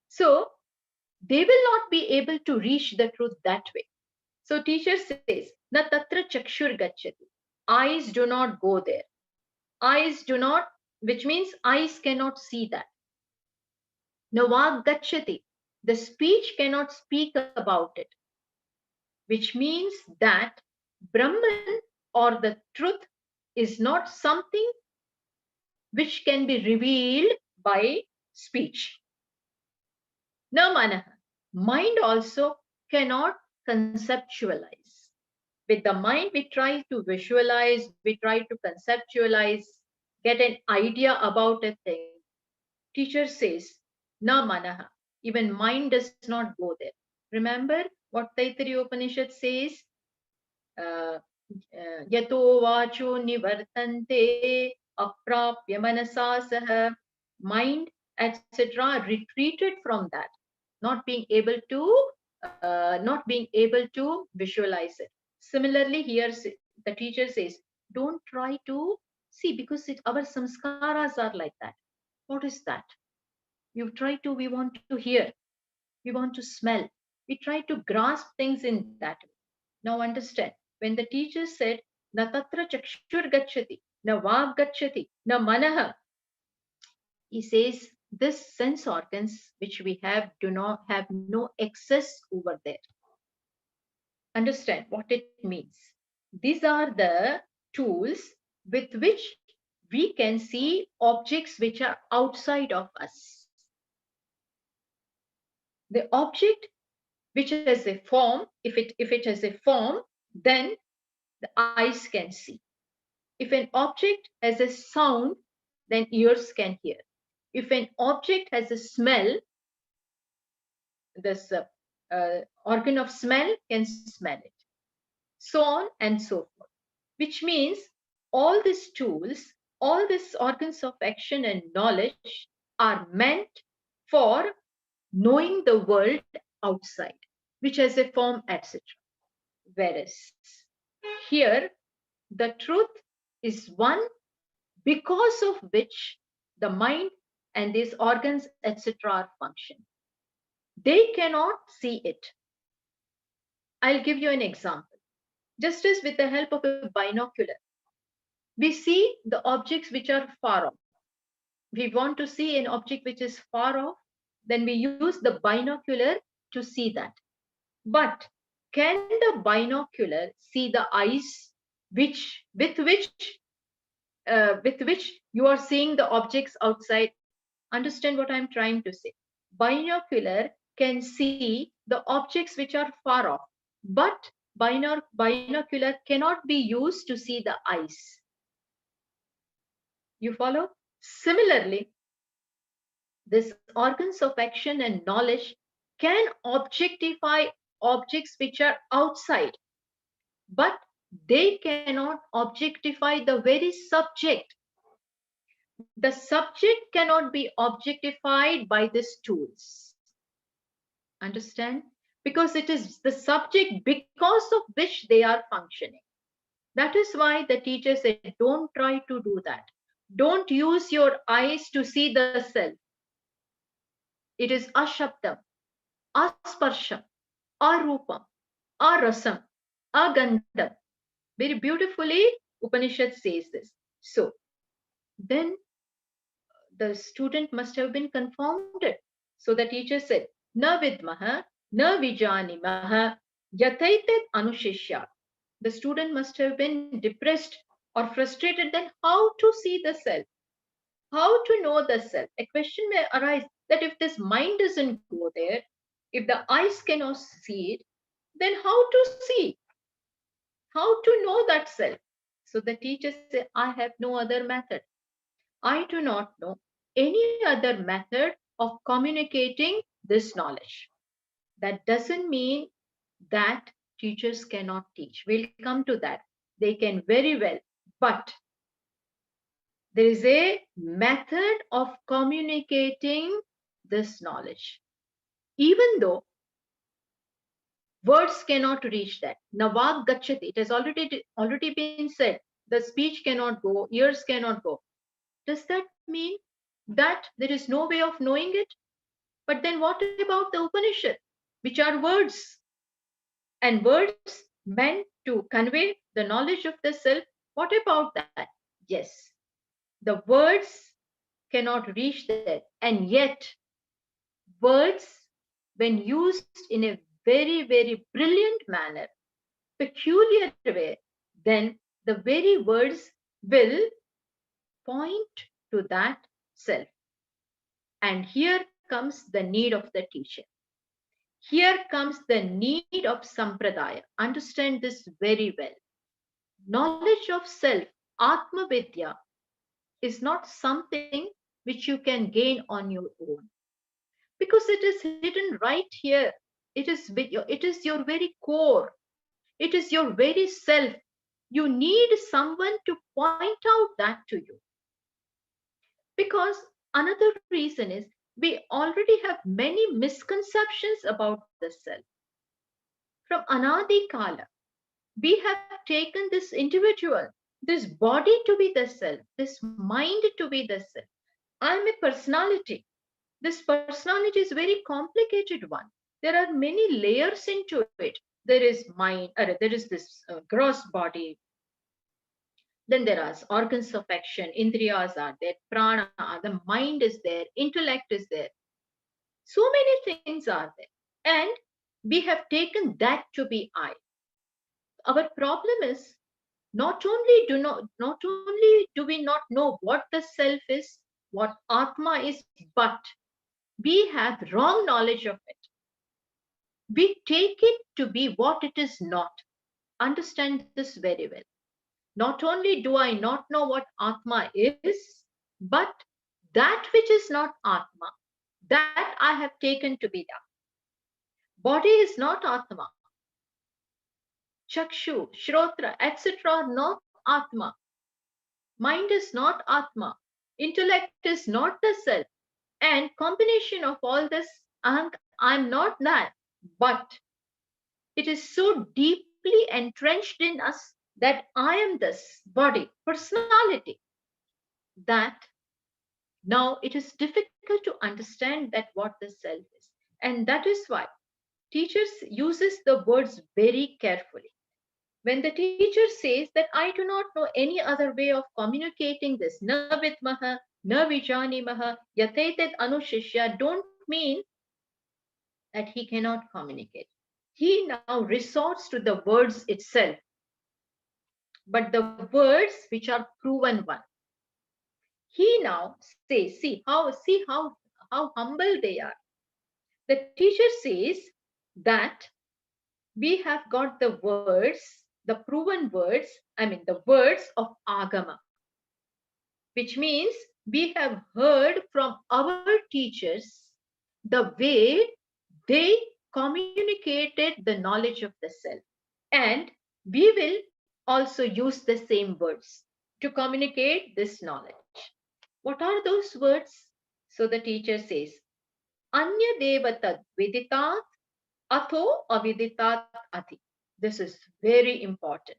So they will not be able to reach the truth that way. So teacher says, na tatra chakshur gacchati. Eyes do not go there. Eyes do not, which means eyes cannot see that. Na vag gacchati. The speech cannot speak about it. Which means that Brahman or the truth is not something which can be revealed by speech. Na manaha. Mind also cannot conceptualize. With the mind, we try to visualize, we try to conceptualize, get an idea about a thing. Teacher says, na manaha. Even mind does not go there. Remember what Taittiriya Upanishad says? Yato vacho nivartante aprapya manasa saha. Mind, etc., retreated from that, not being able to visualize it. Similarly, here the teacher says, don't try to see, because our samskaras are like that. What is that? We want to hear, we want to smell, we try to grasp things in that way. Now understand, when the teacher said, na tatra chakshur gacchati, na vag gacchati, na manaha, he says this sense organs which we have do not have no access over there. Understand what it means. These are the tools with which we can see objects which are outside of us. The object which has a form, if it has a form, then the eyes can see. If an object has a sound, then ears can hear. If an object has a smell, this organ of smell can smell it. So on and so forth. Which means all these tools, all these organs of action and knowledge are meant for knowing the world outside, which has a form, etc. Whereas here, the truth is one because of which the mind and these organs, etc., are functioning. They cannot see it. I'll give you an example. Just as with the help of a binocular, we see the objects which are far off. We want to see an object which is far off, then we use the binocular to see that. But can the binocular see the eyes with which you are seeing the objects outside? Understand what I'm trying to say. Binocular can see the objects which are far off, but binocular cannot be used to see the eyes. You follow? Similarly, these organs of action and knowledge can objectify objects which are outside, but they cannot objectify the very subject. The subject cannot be objectified by these tools. Understand? Because it is the subject because of which they are functioning. That is why the teacher said, don't try to do that. Don't use your eyes to see the self. It is ashabdam, asparsham, arupam, arasam, agandham. Very beautifully, Upanishad says this. So, then the student must have been confounded. So the teacher said, na vidmaha, na vijanimaha, yataitet anushishyat. The student must have been depressed or frustrated. Then how to see the self? How to know the self? A question may arise that if this mind doesn't go there, if the eyes cannot see it, then how to see? How to know that self? So the teacher said, I have no other method. I do not know any other method of communicating this knowledge. That doesn't mean that teachers cannot teach. We'll come to that. They can very well, but there is a method of communicating this knowledge. Even though words cannot reach that. Navag gachati, it has already been said The speech cannot go, ears cannot go. Does that mean that there is no way of knowing it? But then what about the Upanishad, which are words? And words meant to convey the knowledge of the self. What about that? Yes, the words cannot reach there. And yet, words, when used in a very, very brilliant manner, peculiar way, then the very words will point to that self. And here comes the need of the teacher. Here comes the need of sampradaya. Understand this very well. Knowledge of self, Atma Vidya, is not something which you can gain on your own, because it is hidden right here. It is your very core. It is your very self. You need someone to point out that to you. Because another reason is we already have many misconceptions about the self. From Anadi Kala, we have taken this individual, this body to be the self, this mind to be the self. I'm a personality. This personality is very complicated one. There are many layers into it. There is mind, there is this gross body. Then there are organs of action, indriyas are there, prana, the mind is there, intellect is there. So many things are there. And we have taken that to be I. Our problem is not only do we not know what the self is, what Atma is, but we have wrong knowledge of it. We take it to be what it is not. Understand this very well. Not only do I not know what Atma is, but that which is not Atma, that I have taken to be that. Body is not Atma. Chakshu, Shrotra, etc. are not Atma. Mind is not Atma. Intellect is not the self. And combination of all this, I'm not that. But it is so deeply entrenched in us that I am this body, personality, that now it is difficult to understand that what the self is. And that is why teachers uses the words very carefully. When the teacher says that I do not know any other way of communicating this, na vidmaha, na vijanimaha, yatetet anushishya, don't mean that he cannot communicate. He now resorts to the words itself, but the words which are proven one. He now says, see how humble they are. The teacher says that we have got the words, the proven words, the words of Agama, which means we have heard from our teachers the way they communicated the knowledge of the self. And we will also use the same words to communicate this knowledge. What are those words? So the teacher says, Anya devatad viditat atho aviditat ati. This is very important.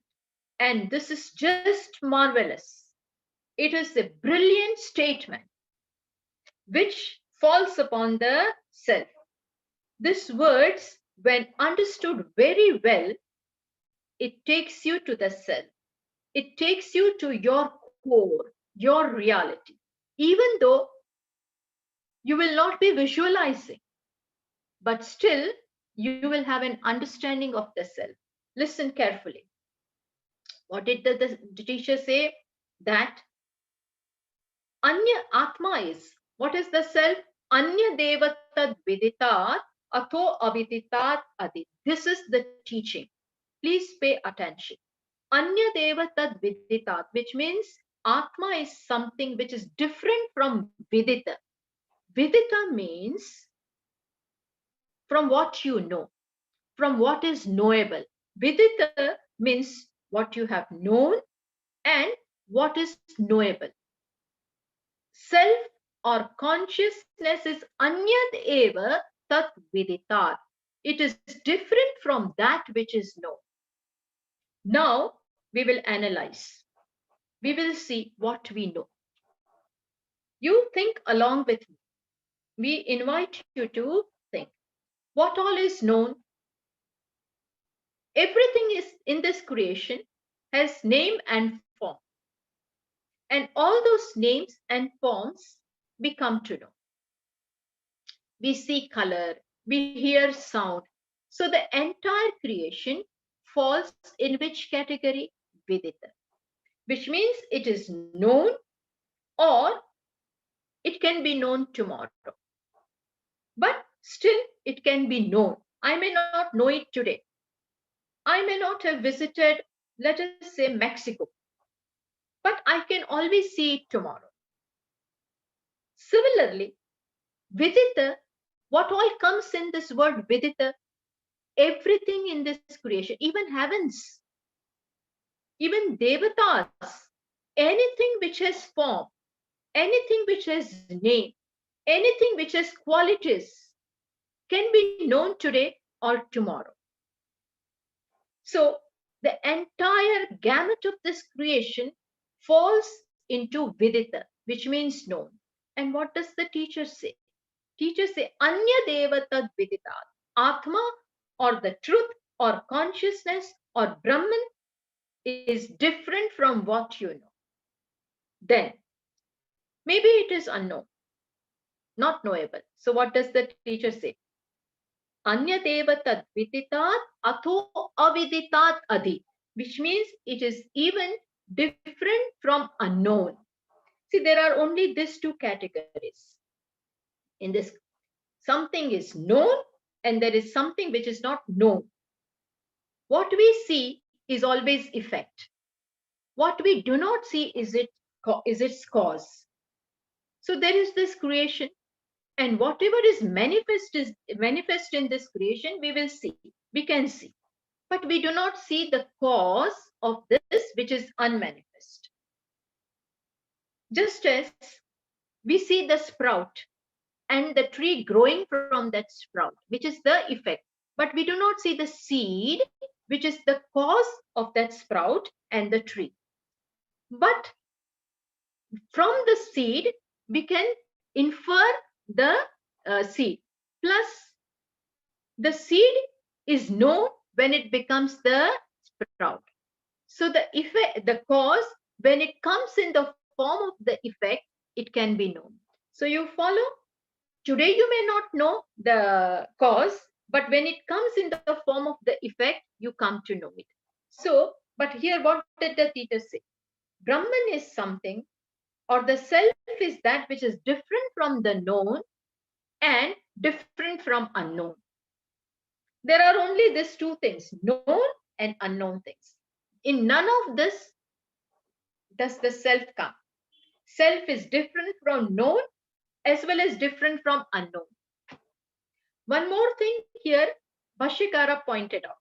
And this is just marvelous. It is a brilliant statement which falls upon the self. These words, when understood very well, it takes you to the self. It takes you to your core, your reality. Even though you will not be visualizing, but still you will have an understanding of the self. Listen carefully. What did the teacher say? That Anya Atma is. What is the self? Anya Devatad Viditat Atho Aviditat Adi. This is the teaching. Please pay attention. Anya Devatad Viditat, which means Atma is something which is different from Vidita. Vidita means from what you know, from what is knowable. Vidita means what you have known and what is knowable. Self or consciousness is anyad eva tat viditat. It is different from that which is known. Now we will analyze. we will see what we know. You think along with me. We invite you to think what all is known. Everything is in this creation has name and form. And all those names and forms we come to know. We see color, we hear sound. So the entire creation falls in which category? Vidita, which means it is known or it can be known tomorrow. But still, it can be known. I may not know it today. I may not have visited, let us say, Mexico, but I can always see it tomorrow. Similarly, Vidita, what all comes in this word Vidita? Everything in this creation, even heavens, even devatas, anything which has form, anything which has name, anything which has qualities can be known today or tomorrow. So the entire gamut of this creation falls into Vidita, which means known. And what does the teacher say? Teachers say, Anya Deva Tad Viditat. Atma or the truth or consciousness or Brahman is different from what you know. Then maybe it is unknown, not knowable. So what does the teacher say? Anya Deva Tad Viditat Atho Aviditat Adi, which means it is even different from unknown. See, there are only these two categories. In this, something is known and there is something which is not known. What we see is always effect. What we do not see is its cause. So there is this creation, and whatever is manifest in this creation, we will see. We can see, but we do not see the cause of this which is unmanifest. Just as we see the sprout and the tree growing from that sprout, which is the effect, but we do not see the seed, which is the cause of that sprout and the tree. But from the seed, we can infer the seed. Plus, the seed is known when it becomes the sprout. So the effect, the cause, when it comes in the form of the effect, it can be known. So you follow? Today you may not know the cause, but when it comes in the form of the effect, you come to know it. So, but here what did the teacher say? Brahman is something, or the self is that which is different from the known and different from unknown. There are only these two things, known and unknown things. In none of this does the self come. Self is different from known as well as different from unknown. One more thing here, Bhashyakara pointed out.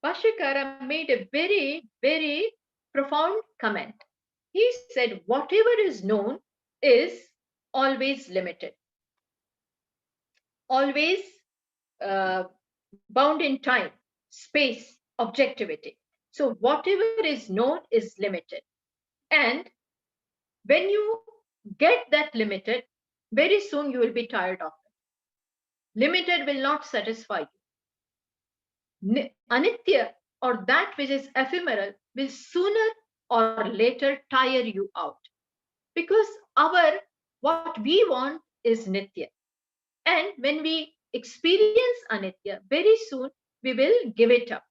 Bhashyakara made a very, very profound comment. He said, whatever is known is always limited, always uh, bound in time, space, objectivity. So whatever is known is limited. And when you get that limited, very soon you will be tired of it. Limited will not satisfy you. Anitya, or that which is ephemeral, will sooner or later tire you out. Because what we want is Nitya. And when we experience Anitya, very soon we will give it up.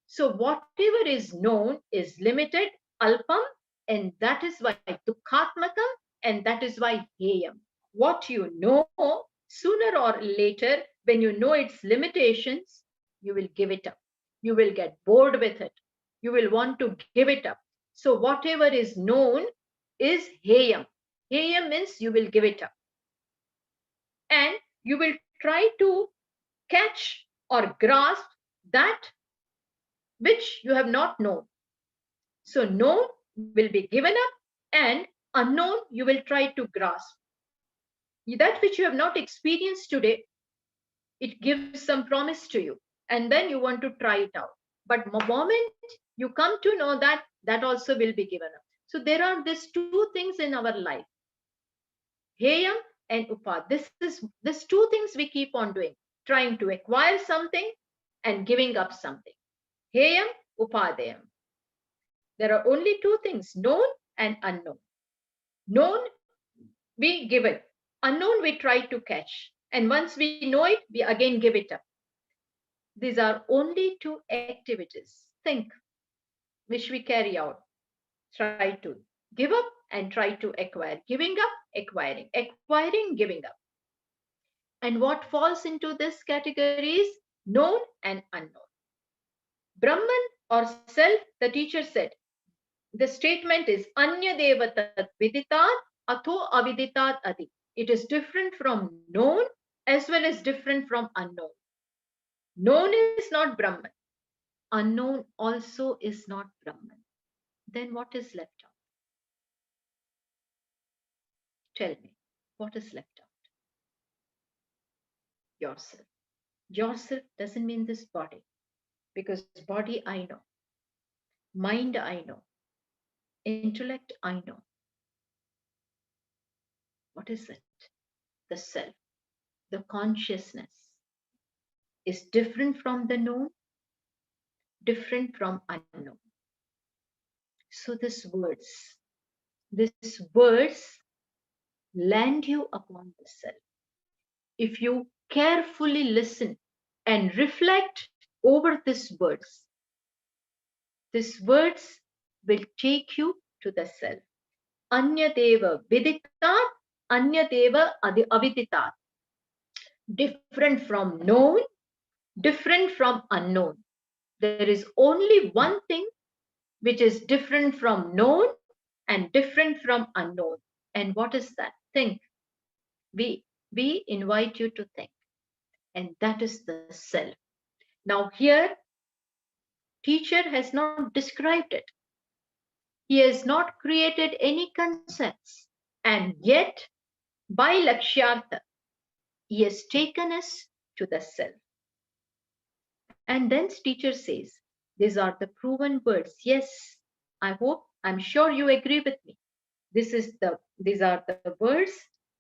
So whatever is known is limited, alpam, and that is why dukhatmakam, and that is why heyam. What you know, sooner or later, when you know its limitations, you will give it up. You will get bored with it. You will want to give it up. So whatever is known is heyam. Heyam means you will give it up. And you will try to catch or grasp that which you have not known. So known will be given up and unknown you will try to grasp. That which you have not experienced today, it gives some promise to you and then you want to try it out. But the moment you come to know that, that also will be given up. So there are these two things in our life, Heyam and Upad. This two things we keep on doing, trying to acquire something and giving up something. Heyam, Upadayam. There are only two things, known and unknown. Known, we give it. Unknown, we try to catch. And once we know it, we again give it up. These are only two activities, think, which we carry out. Try to give up and try to acquire. Giving up, acquiring, giving up. And what falls into this category is known and unknown. Brahman or self, the teacher said, the statement is Anya Devatat Viditat Atho Aviditat Adi. It is different from known as well as different from unknown. Known is not Brahman. Unknown also is not Brahman. Then what is left out? Tell me, what is left out? Yourself. Yourself doesn't mean this body, because body I know, mind I know, intellect I know. What is it? The self, the consciousness is different from the known, different from unknown. So these words land you upon the self. If you carefully listen and reflect over these words will take you to the self. Anyadeva viditat, anyadeva aviditat. Different from known, different from unknown. There is only one thing which is different from known and different from unknown. And what is that? Think. We invite you to think. And that is the self. Now here, teacher has not described it. He has not created any concepts. And yet, by Lakshyartha, he has taken us to the self. And then teacher says, these are the proven words. Yes, I'm sure you agree with me. These are the words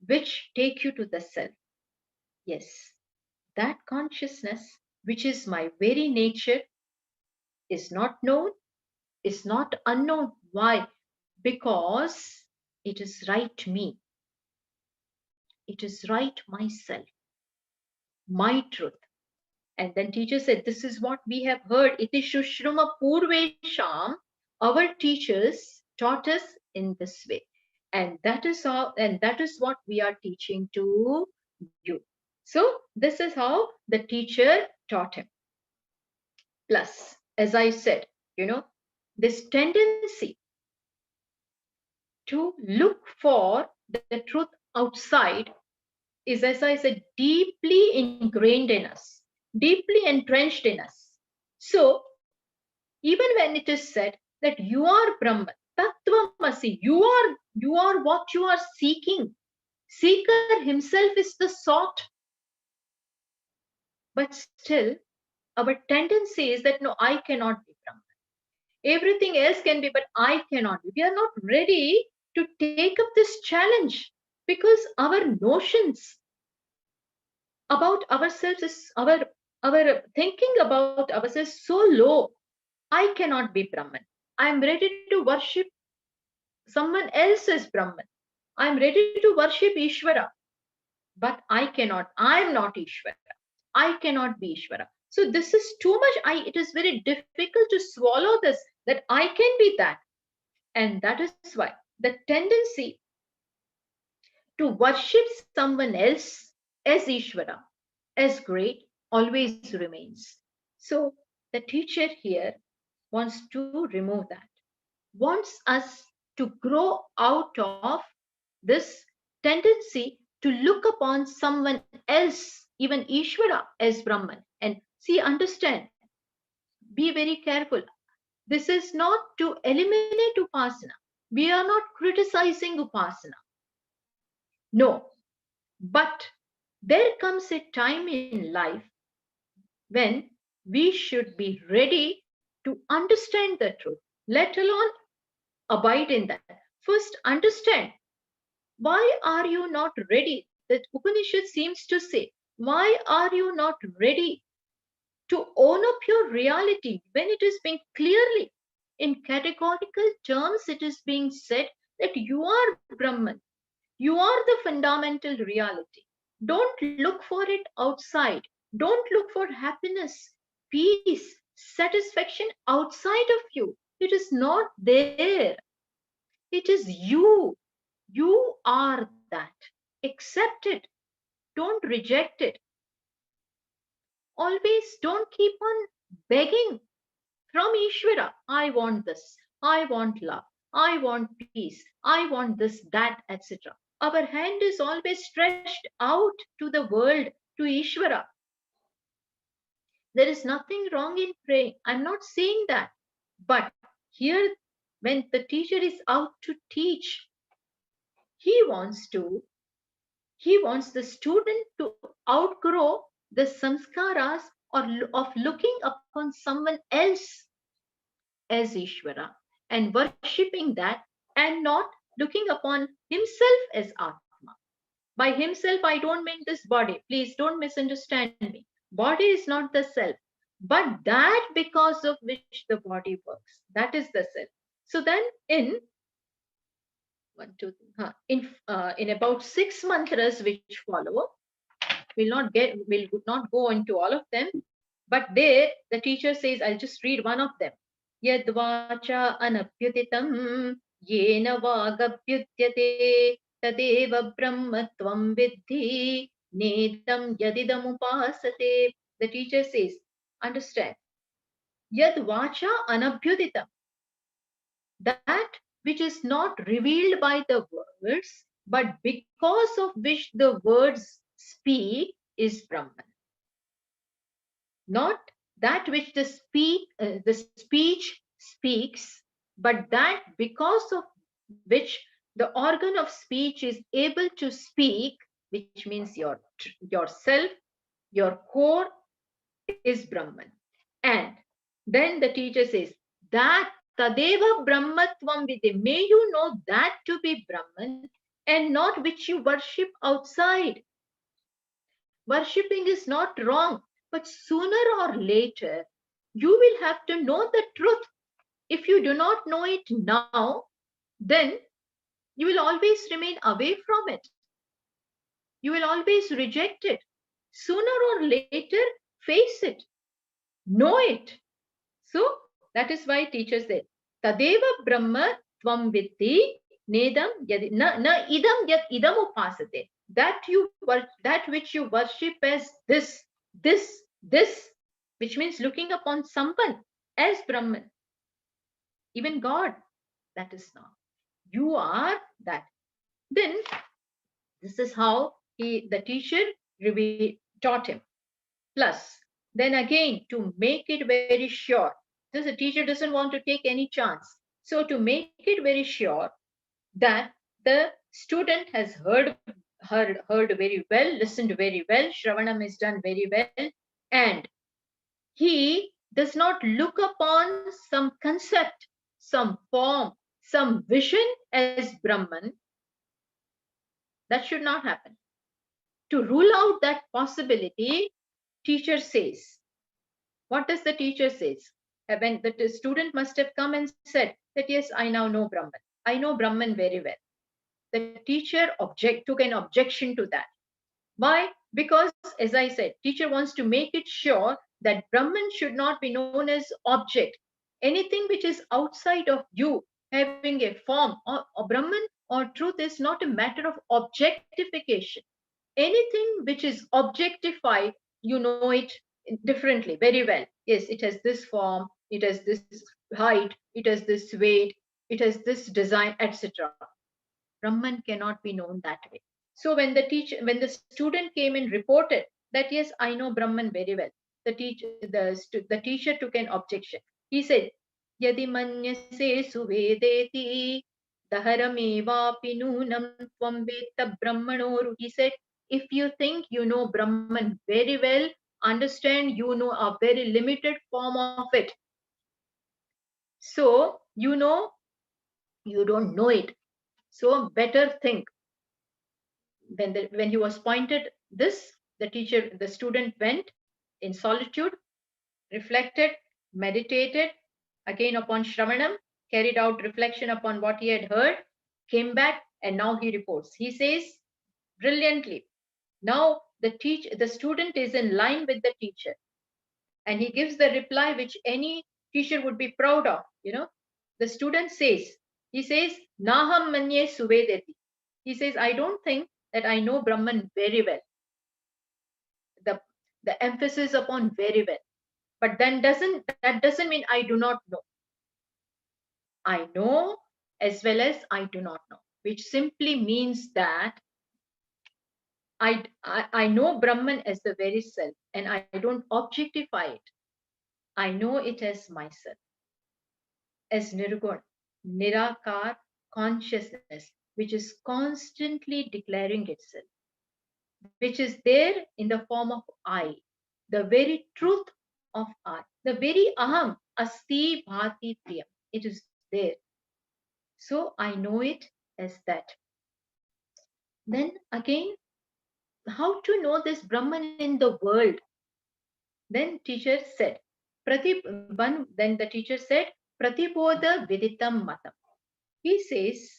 which take you to the self. Yes, that consciousness, which is my very nature, is not known, is not unknown. Why? Because it is right me. It is right myself, my truth. And then teacher said, this is what we have heard. Iti Shushruma Purvesham. Our teachers taught us in this way. And that is what we are teaching to you. So this is how the teacher taught him. Plus, as I said, this tendency to look for the truth outside is, as I said, deeply ingrained in us, deeply entrenched in us. So, even when it is said that you are Brahman, Tattvamasi, you are what you are seeking. Seeker himself is the sought. But still, our tendency is that no, I cannot be Brahman. Everything else can be, but I cannot be. We are not ready to take up this challenge because our notions about ourselves is our thinking about ourselves so low. I cannot be Brahman. I'm ready to worship someone else as Brahman. I'm ready to worship Ishvara. But I cannot. I'm not Ishvara. I cannot be Ishvara. So this is too much. It is very difficult to swallow this, that I can be that. And that is why the tendency to worship someone else as Ishvara, as great, always remains. So the teacher here wants to remove that, wants us to grow out of this tendency to look upon someone else, even Ishvara, as Brahman. And see, understand, be very careful. This is not to eliminate Upasana. We are not criticizing Upasana. No. But there comes a time in life when we should be ready to understand the truth, let alone abide in that. First, understand why are you not ready? That Upanishad seems to say, why are you not ready to own up your reality when it is being clearly, in categorical terms, it is being said that you are Brahman. You are the fundamental reality. Don't look for it outside. Don't look for happiness, peace, satisfaction outside of you. It is not there. It is you. You are that. Accept it. Don't reject it. Always don't keep on begging from Ishvara. I want this. I want love. I want peace. I want this, that, etc. Our hand is always stretched out to the world, to Ishvara. There is nothing wrong in praying. I'm not saying that. But here, when the teacher is out to teach, he wants to, he wants the student to outgrow the samskaras or of looking upon someone else as Ishvara and worshipping that and not looking upon himself as Atma. By himself, I don't mean this body. Please don't misunderstand me. Body is not the self, but that because of which the body works. That is the self. So then in one, two, in about 6 mantras which follow, we'll not go into all of them, but there the teacher says, I'll just read one of them. Yadvacha anapyutitam yena vagapyutyate tadeva brahmatvam vidhi nedam yadidam upasate. The teacher says, understand, yadvacha anapyutitam, that which is not revealed by the words, but because of which the words speak is Brahman. Not that which the speech speaks, but that because of which the organ of speech is able to speak, which means yourself, your core is Brahman. And then the teacher says that Tadeva Brahmatvam Vidya, may you know that to be Brahman and not which you worship outside. Worshipping is not wrong, but sooner or later, you will have to know the truth. If you do not know it now, then you will always remain away from it. You will always reject it. Sooner or later, face it, know it. So that is why teacher said, Tadeva Brahma Tvam Vitti Nedam Yadi na idam yat idam upasate. That which you worship as this, which means looking upon someone as Brahman, even God, that is not. You are that. Then this is how the teacher taught him. Plus, then again, to make it very sure, this the teacher doesn't want to take any chance. So to make it very sure that the student has heard very well, listened very well, Shravanam is done very well, and he does not look upon some concept, some form, some vision as Brahman. That should not happen. To rule out that possibility, teacher says, what does the teacher says? When the student must have come and said that, yes, I now know Brahman. I know Brahman very well. The teacher took an objection to that. Why? Because, as I said, teacher wants to make it sure that Brahman should not be known as object. Anything which is outside of you, having a form, or Brahman or truth is not a matter of objectification. Anything which is objectified, you know it differently, very well. Yes, it has this form, it has this height, it has this weight, it has this design, etc. Brahman cannot be known that way. So when the student came and reported that, yes, I know Brahman very well, the teacher took an objection. He said, Yadi manyase suvedeti daharamevapi nunam tvam veta brahmanoru. He said, if you think you know Brahman very well, understand you know a very limited form of it. So you know You don't know it. So better think. When he was pointed this, the student went in solitude, reflected, meditated again upon Shravanam, carried out reflection upon what he had heard, came back, and now he reports. He says brilliantly. Now the student is in line with the teacher, and he gives the reply which any teacher would be proud of. The student says, he says, Naham manye suvedeti. He says, I don't think that I know Brahman very well. The the emphasis upon very well. But then that doesn't mean I do not know. I know as well as I do not know, which simply means that I know Brahman as the very self, and I don't objectify it. I know it as myself, as Nirgun, Nirakar consciousness, which is constantly declaring itself, which is there in the form of I, the very truth of I, the very Aham, Asti Bhati Priyam. It is there. So I know it as that. Then again, how to know this Brahman in the world? Then teacher said, then the teacher said, Pratibodha Viditam Matam. He says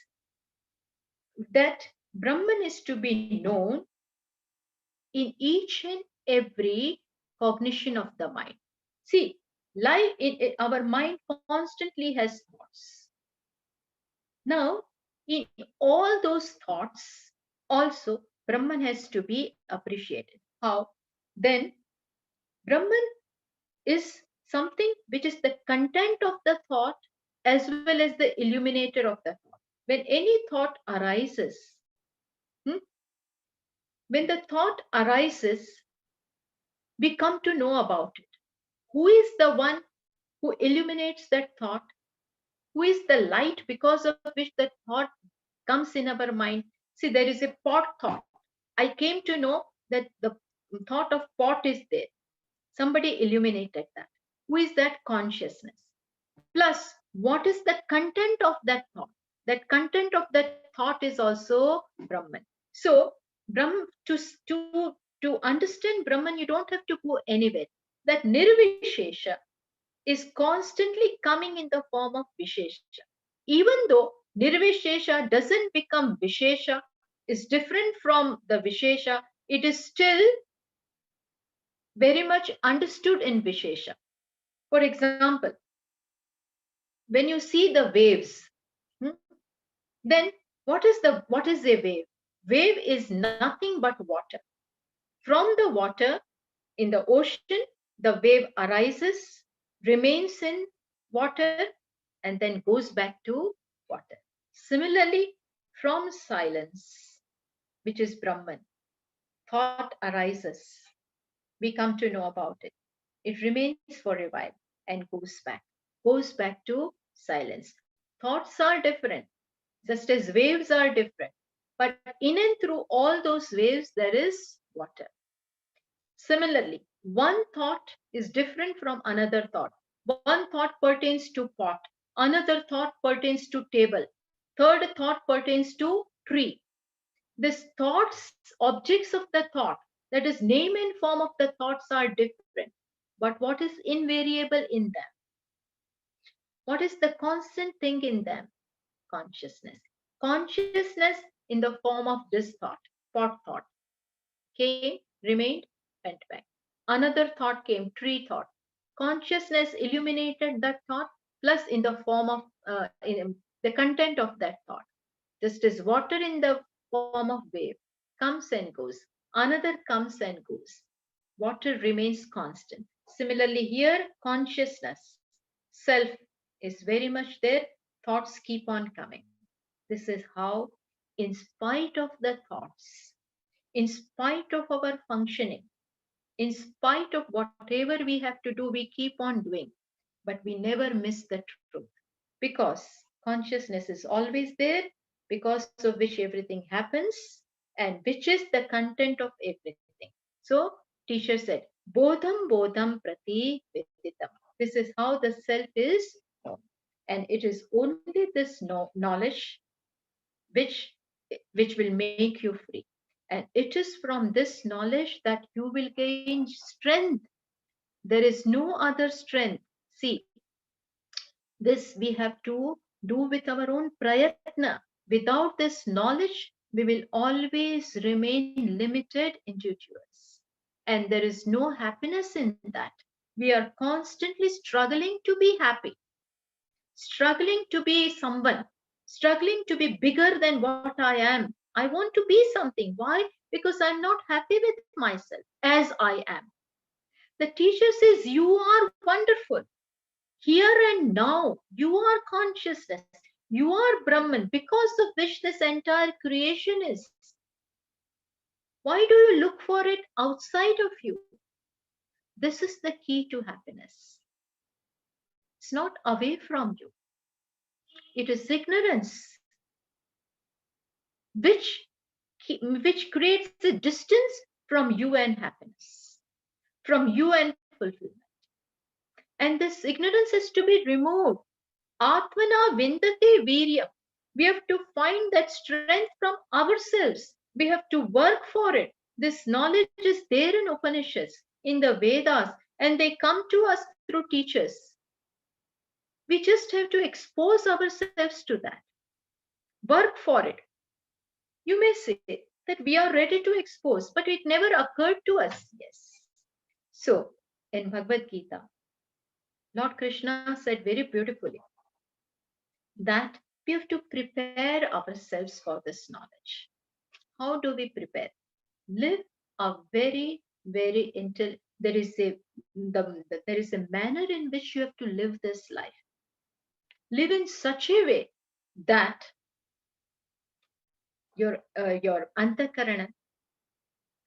that Brahman is to be known in each and every cognition of the mind. See, our mind constantly has thoughts. Now, in all those thoughts, also Brahman has to be appreciated. How? Then Brahman is something which is the content of the thought as well as the illuminator of the thought. When any thought arises, when the thought arises, we come to know about it. Who is the one who illuminates that thought? Who is the light because of which the thought comes in our mind? See, there is a pot thought. I came to know that the thought of pot is there. Somebody illuminated that. Who is that consciousness? Plus, what is the content of that thought? That content of that thought is also Brahman. So, to understand Brahman, you don't have to go anywhere. That Nirvishesha is constantly coming in the form of Vishesha. Even though Nirvishesha doesn't become Vishesha, is different from the Vishesha, it is still very much understood in Vishesha. For example, when you see the waves, then what is a wave? Wave is nothing but water. From the water in the ocean, the wave arises, remains in water, and then goes back to water. Similarly, from silence, which is Brahman, thought arises. We come to know about it. It remains for a while and goes back to silence. Thoughts are different, just as waves are different. But in and through all those waves, there is water. Similarly, one thought is different from another thought. One thought pertains to pot, another thought pertains to table, third thought pertains to tree. These thoughts, objects of the thought, that is, name and form of the thoughts are different. But what is invariable in them? What is the constant thing in them? Consciousness. Consciousness in the form of this thought, pot thought, came, remained, went back. Another thought came, tree thought. Consciousness illuminated that thought, plus in the form of in the content of that thought. Just as water in the form of wave comes and goes, another comes and goes. Water remains constant. Similarly, here consciousness, self is very much there. Thoughts keep on coming. This is how, in spite of the thoughts, in spite of our functioning, in spite of whatever we have to do, we keep on doing, but we never miss the truth, because consciousness is always there, because of which everything happens, and which is the content of everything. So teacher said, bodham bodham prati viditam. This is how the self is known. And it is only this knowledge which, which will make you free. And it is from this knowledge that you will gain strength. There is no other strength. See, this we have to do with our own prayatna. Without this knowledge, we will always remain limited, individuals. And there is no happiness in that. We are constantly struggling to be happy, struggling to be someone, struggling to be bigger than what I am. I want to be something. Why? Because I'm not happy with myself as I am. The teacher says, you are wonderful. Here and now, you are consciousness. You are Brahman, because of which this entire creation is. Why do you look for it outside of you? This is the key to happiness. It's not away from you. It is ignorance which, which creates a distance from you and happiness, from you and fulfillment. And this ignorance is to be removed. Atmana vindate virya. We have to find that strength from ourselves. We have to work for it. This knowledge is there in Upanishads, in the Vedas, and they come to us through teachers. We just have to expose ourselves to that. Work for it. You may say that we are ready to expose, but it never occurred to us. Yes. So, in Bhagavad Gita, Lord Krishna said very beautifully that we have to prepare ourselves for this knowledge. How do we prepare? Live a very, very there is a manner in which you have to live this life. Live in such a way that your antakarana,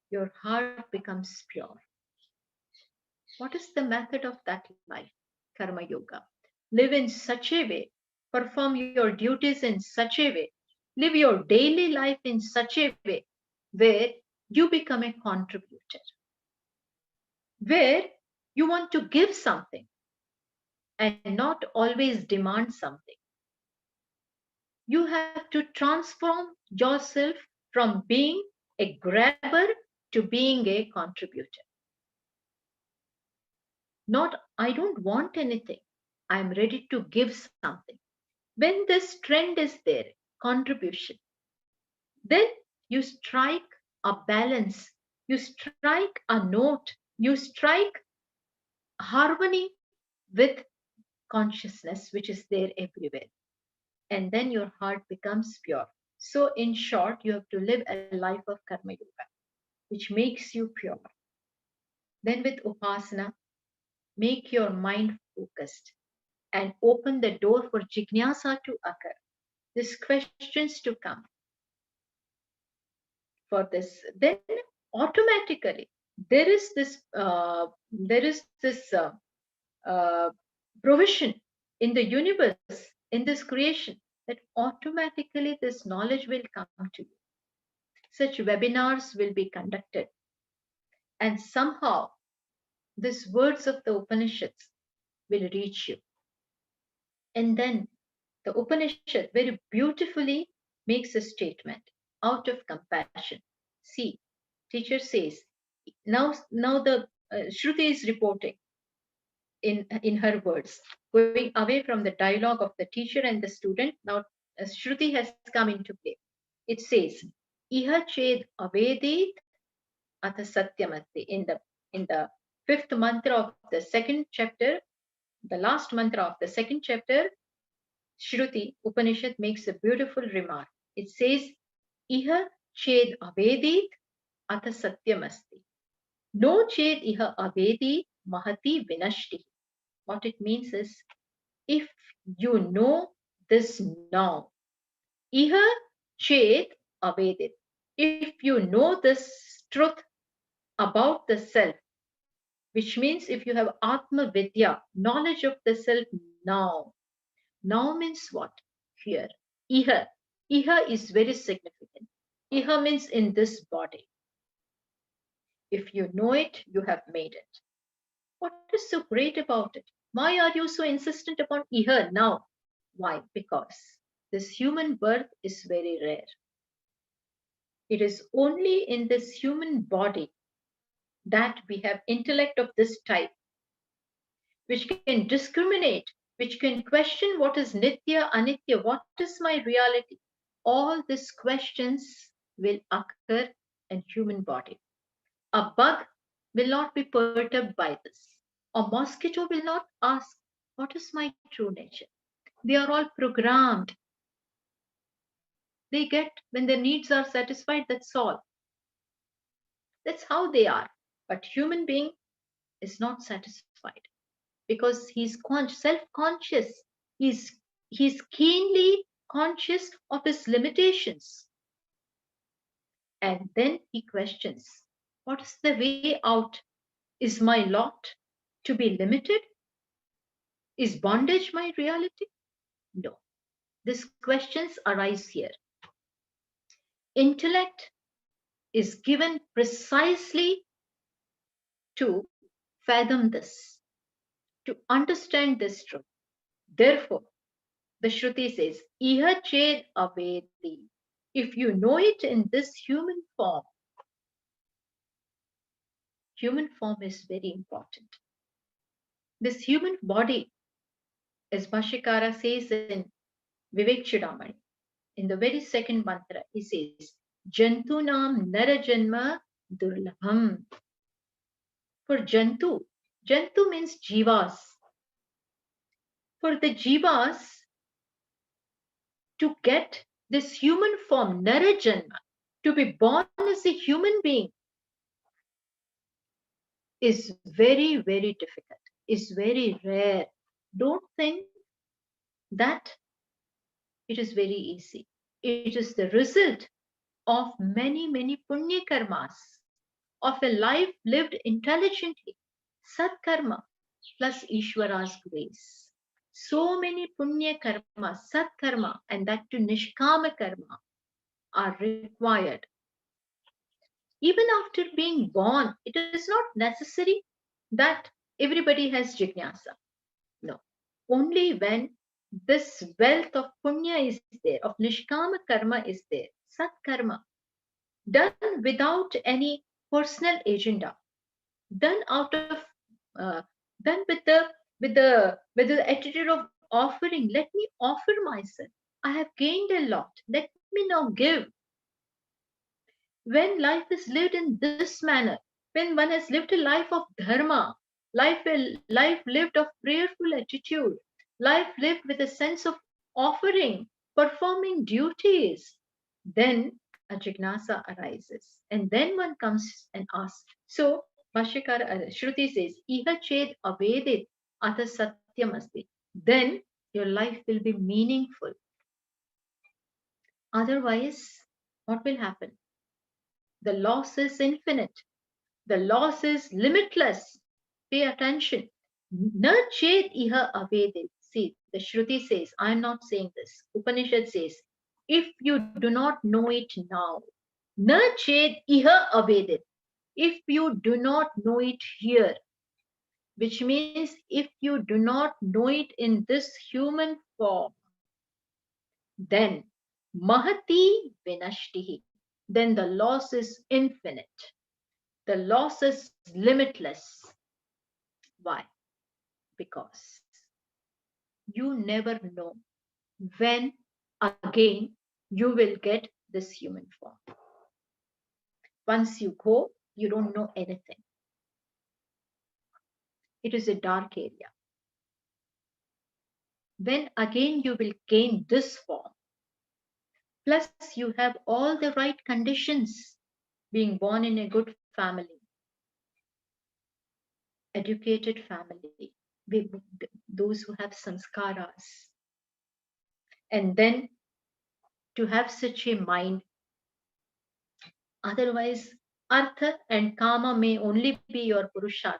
your heart becomes pure. What is the method of that life? Karma yoga. Live in such a way, perform your duties in such a way, live your daily life in such a way where you become a contributor, where you want to give something and not always demand something. You have to transform yourself from being a grabber to being a contributor. Not, I don't want anything. I'm ready to give something. When this trend is there, contribution, then you strike a balance, you strike a note, you strike harmony with consciousness, which is there everywhere. And then your heart becomes pure. So, in short, you have to live a life of karma yoga, which makes you pure. Then, with upasana, make your mind focused and open the door for jignasa to occur. These questions to come for this. Then automatically there is this provision in the universe, in this creation, that automatically this knowledge will come to you. Such webinars will be conducted, and somehow these words of the Upanishads will reach you. And then the Upanishad very beautifully makes a statement out of compassion. See, teacher says, now the Shruti is reporting in her words, going away from the dialogue of the teacher and the student. Now Shruti has come into play. It says, Iha ched avedit atha satyamasti. In the fifth mantra of the second chapter, the last mantra of the second chapter, Shruti Upanishad makes a beautiful remark. It says, Iha ched avedit atha satyamasti. No ched iha avedi mahati vinashti. What it means is, if you know this now, iha ched avedit. If you know this truth about the self, which means if you have Atma Vidya, knowledge of the self now. Now means what? Here. Iha. Iha is very significant. Iha means in this body. If you know it, you have made it. What is so great about it? Why are you so insistent upon Iha now? Why? Because this human birth is very rare. It is only in this human body that we have intellect of this type, which can discriminate, which can question what is nitya, anitya, what is my reality. All these questions will occur in human body. A bug will not be perturbed by this. A mosquito will not ask, what is my true nature? They are all programmed. They get, when their needs are satisfied, that's all. That's how they are. But human being is not satisfied because he's self-conscious. He's he's keenly conscious of his limitations. And then he questions, what is the way out? Is my lot to be limited? Is bondage my reality? No. These questions arise here. Intellect is given precisely to fathom this, to understand this truth. Therefore, the Shruti says, Iha ched avedi. If you know it in this human form is very important. This human body, as Bhashyakara says in Vivek Chudamani, in the very second mantra, he says, Jantunam narajanma durlabham. For Jantu means jivas. For the jivas to get this human form, narajanma, to be born as a human being, is very, very difficult, is very rare. Don't think that it is very easy. It is the result of many, many punya karmas, of a life lived intelligently, satkarma plus Ishvara's grace. So many punya karma, satkarma, and that to nishkama karma are required. Even after being born, it is not necessary that everybody has jignasa. No. Only when this wealth of punya is there, of nishkama karma is there, satkarma, done without any personal agenda, done out of done with the attitude of offering. Let me offer myself. I have gained a lot. Let me now give. When life is lived in this manner, when one has lived a life of dharma, life lived of prayerful attitude, life lived with a sense of offering, performing duties, then a jignasa arises. And then one comes and asks. So, Shruti says, Iha ched avedit atha satyamasti. Then your life will be meaningful. Otherwise, what will happen? The loss is infinite. The loss is limitless. Pay attention. Na ched iha avedit. See, the Shruti says, I am not saying this. Upanishad says, if you do not know it now, na ched iha avedit. If you do not know it here, which means if you do not know it in this human form, then mahati vinashtihi. Then the loss is infinite. The loss is limitless. Why? Because you never know when again you will get this human form. Once you go, you don't know anything. It is a dark area. When again you will gain this form, plus you have all the right conditions, being born in a good family, educated family, those who have sanskaras, and then to have such a mind. Otherwise, artha and kama may only be your purushartha.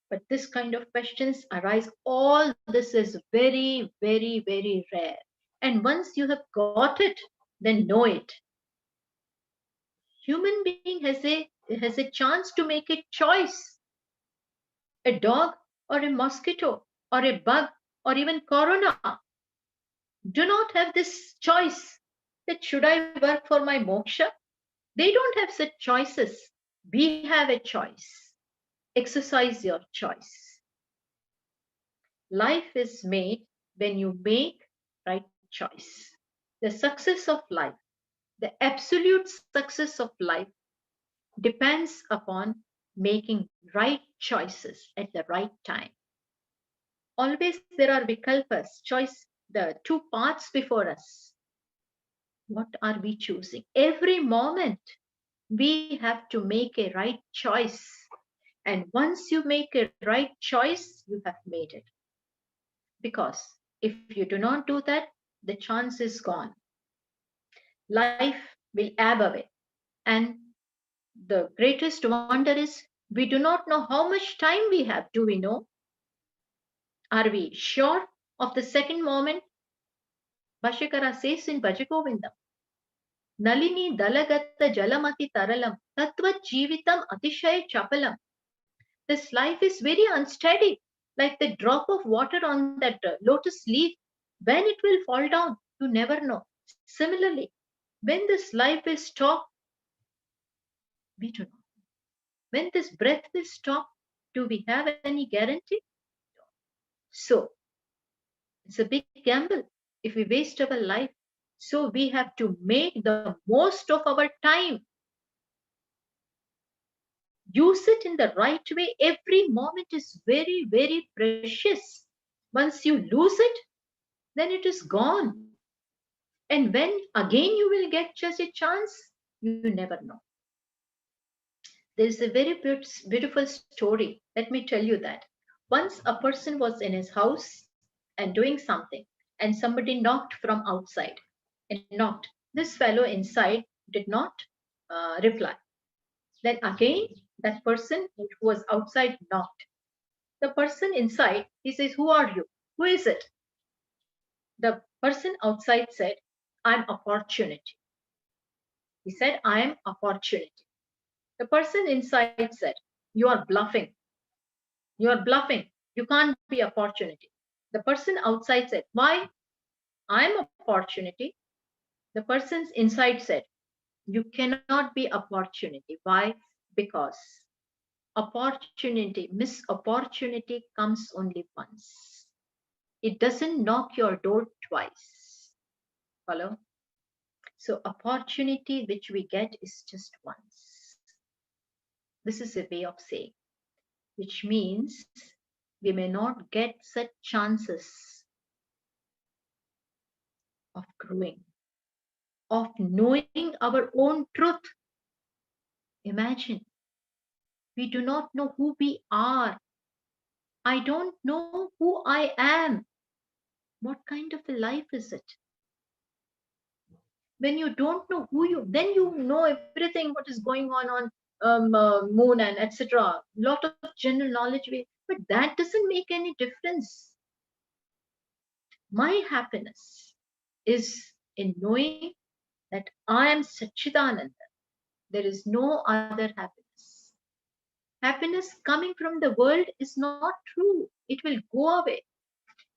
But this kind of questions arise. All this is very, very, very rare. And once you have got it, then know it. Human being has a chance to make a choice. A dog or a mosquito or a bug or even corona. do not have this choice that should I work for my moksha? They don't have such choices. We have a choice. Exercise your choice. Life is made when you make right choice. The success of life, the absolute success of life depends upon making right choices at the right time. Always there are vikalpas, choice, the two paths before us. What are we choosing? Every moment we have to make a right choice. And once you make a right choice, you have made it. Because if you do not do that, the chance is gone. Life will ebb away. And the greatest wonder is we do not know how much time we have. Do we know? Are we sure of the second moment? Bhashyakara says in Bhajagovindam, Nalini dalagata jalamati taralam, tattva jivitam atishaya chapalam. This life is very unsteady, like the drop of water on that lotus leaf. When it will fall down, you never know. Similarly, when this life will stop, we do not know. When this breath will stop, do we have any guarantee? So, it's a big gamble if we waste our life. So, we have to make the most of our time. Use it in the right way. Every moment is very, very precious. Once you lose it, then it is gone. And when again you will get just a chance, you never know. There is a very beautiful story. Let me tell you that. Once a person was in his house and doing something, and somebody knocked from outside and knocked. This fellow inside did not reply. Then again, that person who was outside knocked. The person inside, he says, "Who are you? Who is it?" The person outside said, "I'm opportunity." He said, "I am opportunity." The person inside said, "You are bluffing. You are bluffing. You can't be opportunity." The person outside said, "Why? I am opportunity." The person inside said, "You cannot be opportunity." Why? Because opportunity, miss opportunity comes only once. It doesn't knock your door twice. Follow? So opportunity which we get is just once. This is a way of saying, which means we may not get such chances of growing, of knowing our own truth. Imagine, we do not know who we are. I don't know who I am. What kind of a life is it? When you don't know who you, then you know everything what is going on moon and etc. Lot of general knowledge, but that doesn't make any difference. My happiness is in knowing that I am Sachidananda. There is no other happiness. Happiness coming from the world is not true. It will go away.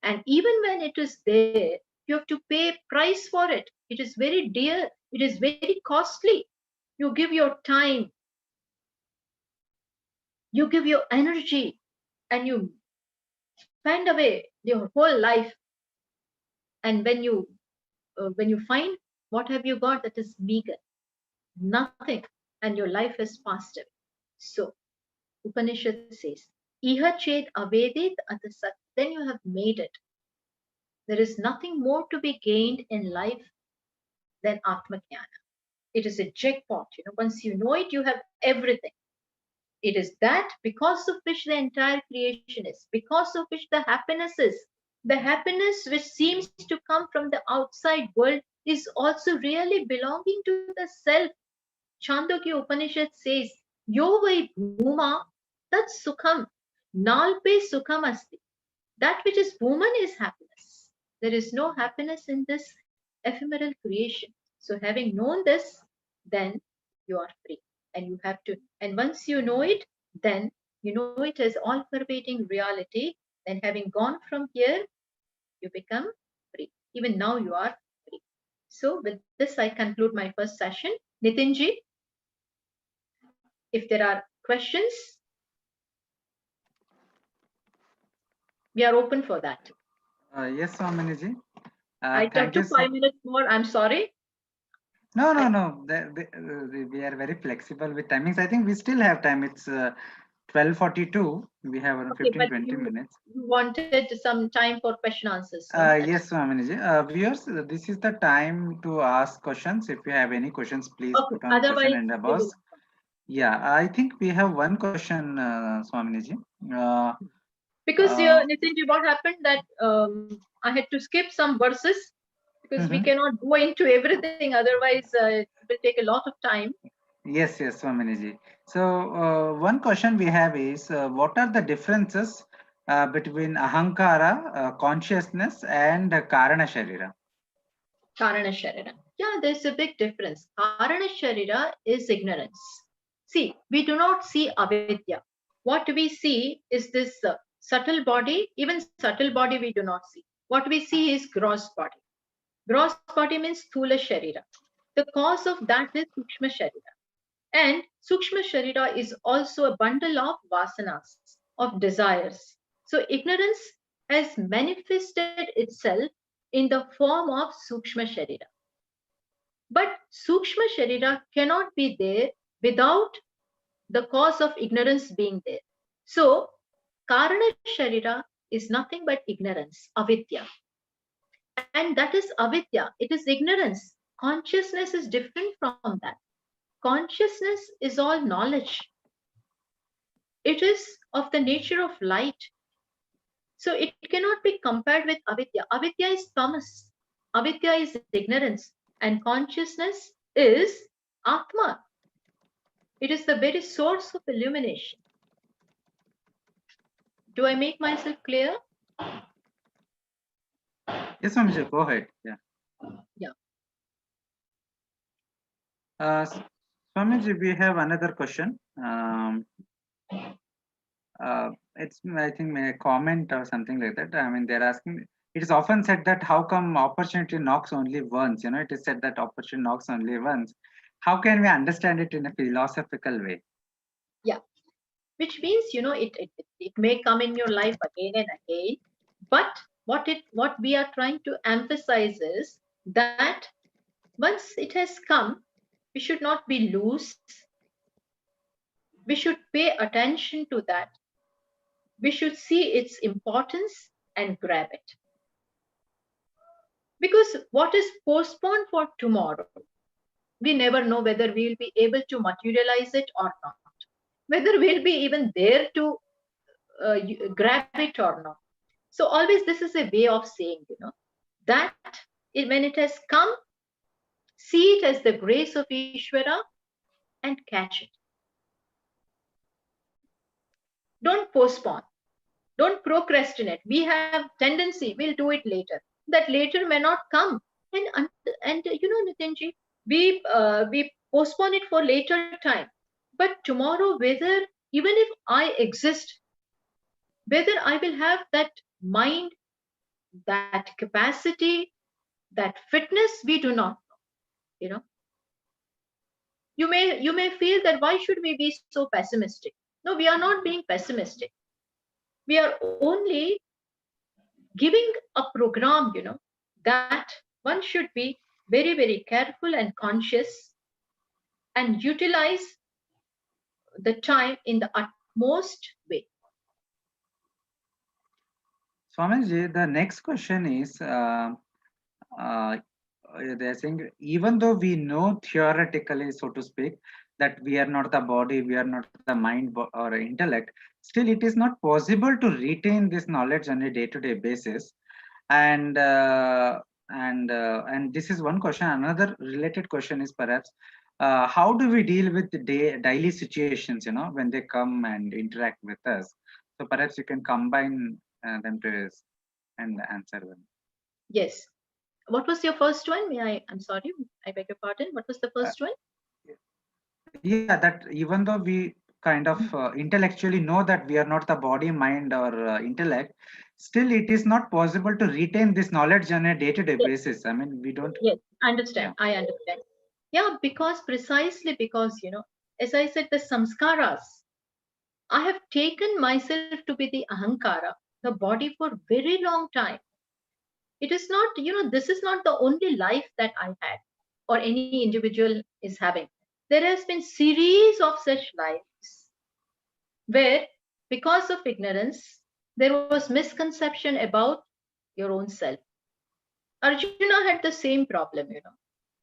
And even when it is there, you have to pay price for it. It is very dear. It is very costly. You give your time, you give your energy, and you spend away your whole life. And when you find what have you got, that is meager, nothing, and your life has passed away. So Upanishad says, "Iha ched avedit atasat." Then you have made it. There is nothing more to be gained in life than Atma Jnana. It is a jackpot. Once you know it, you have everything. It is that because of which the entire creation is, because of which the happiness is. The happiness which seems to come from the outside world is also really belonging to the self. Chandogya Upanishad says, "Yo vai bhuma tat sukham, nalpe sukham asti." That which is Bhuman is happiness. There is no happiness in this ephemeral creation. So, having known this, then you are free. And you have to, and once you know it, then you know it as all pervading reality. Then, having gone from here, you become free. even now you are free. So with this, I conclude my first session. Nitinji, if there are questions, we are open for that. Yes, Swaminiji. I took Thank you to so. 5 minutes more. I'm sorry. No, no, I, no. We are very flexible with timings. I think we still have time. It's 12:42. We have around okay, 15, but 20 minutes. you wanted some time for question answers, no? Yes, Swaminiji. Viewers, this is the time to ask questions. If you have any questions, please Okay. put on question Otherwise, in the we box. will. Yeah, I think we have one question, Swaminiji. Uh, Because uh, Nitinji, what happened that I had to skip some verses because we mhm. cannot go into everything. Otherwise, it will take a lot of time. Yes, yes, Swaminiji. So, one question we have is what are the differences between ahankara, consciousness, and karana sharira? Karana Sharira. Yeah, there's a big difference. Karana Sharira is ignorance. See, we do not see avidya. What we see is this subtle body, even subtle body we do not see. What we see is gross body. Gross body means Sthula Sharira. The cause of that is Sukshma Sharira. And Sukshma Sharira is also a bundle of vasanas, of desires. So ignorance has manifested itself in the form of Sukshma Sharira. But Sukshma Sharira cannot be there without the cause of ignorance being there. So Karana Sharira is nothing but ignorance, avidya. And that is avidya, it is ignorance. Consciousness is different from that. Consciousness is all knowledge. It is of the nature of light. So it cannot be compared with avidya. Avidya is tamas. Avidya is ignorance. And consciousness is Atma. It is the very source of illumination. Do I make myself clear? Yes, Swamiji, go ahead. Yeah. Yeah. Uh, Swamiji, we have another question. It's, I think, a comment or something like that. I mean, they're asking, it is often said that how come opportunity knocks only once? You know, it is said that opportunity knocks only once. How can we understand it in a philosophical way? Yeah. Which means, it may come in your life again and again. But what we are trying to emphasize is that once it has come, we should not be loose. We should pay attention to that. We should see its importance and grab it. Because what is postponed for tomorrow, we never know whether we will be able to materialize it or not, whether we'll be even there to grab it or not. So always this is a way of saying, that when it has come, see it as the grace of Ishvara and catch it. Don't postpone. Don't procrastinate. We have tendency, we'll do it later. That later may not come. And Nitinji, we postpone it for later time. But tomorrow, whether even if I exist, whether I will have that mind, that capacity, that fitness, we do not know. You know, you may feel that why should we be so pessimistic? No, we are not being pessimistic. We are only giving a program, that one should be very, very careful and conscious and utilize the time in the utmost way. Swamiji, the next question is, uh, they're saying, even though we know theoretically, so to speak, that we are not the body, we are not the mind or intellect, still it is not possible to retain this knowledge on a day-to-day basis. And and this is one question. Another related question is perhaps, how do we deal with the daily situations, when they come and interact with us? So perhaps you can combine them to and answer them. Yes. What was your first one? I'm sorry, I beg your pardon. What was the Uh, first one? yeah, that even though we kind of intellectually know that we are not the body, mind, or intellect, still it is not possible to retain this knowledge on a day-to-day Yes, basis. I mean, we don't. yes, Yeah. understand. I understand. Yeah, because precisely because, as I said, the samskaras, I have taken myself to be the ahankara, the body for very long time. It is not, this is not the only life that I had or any individual is having. There has been series of such lives where because of ignorance, there was misconception about your own self. Arjuna had the same problem.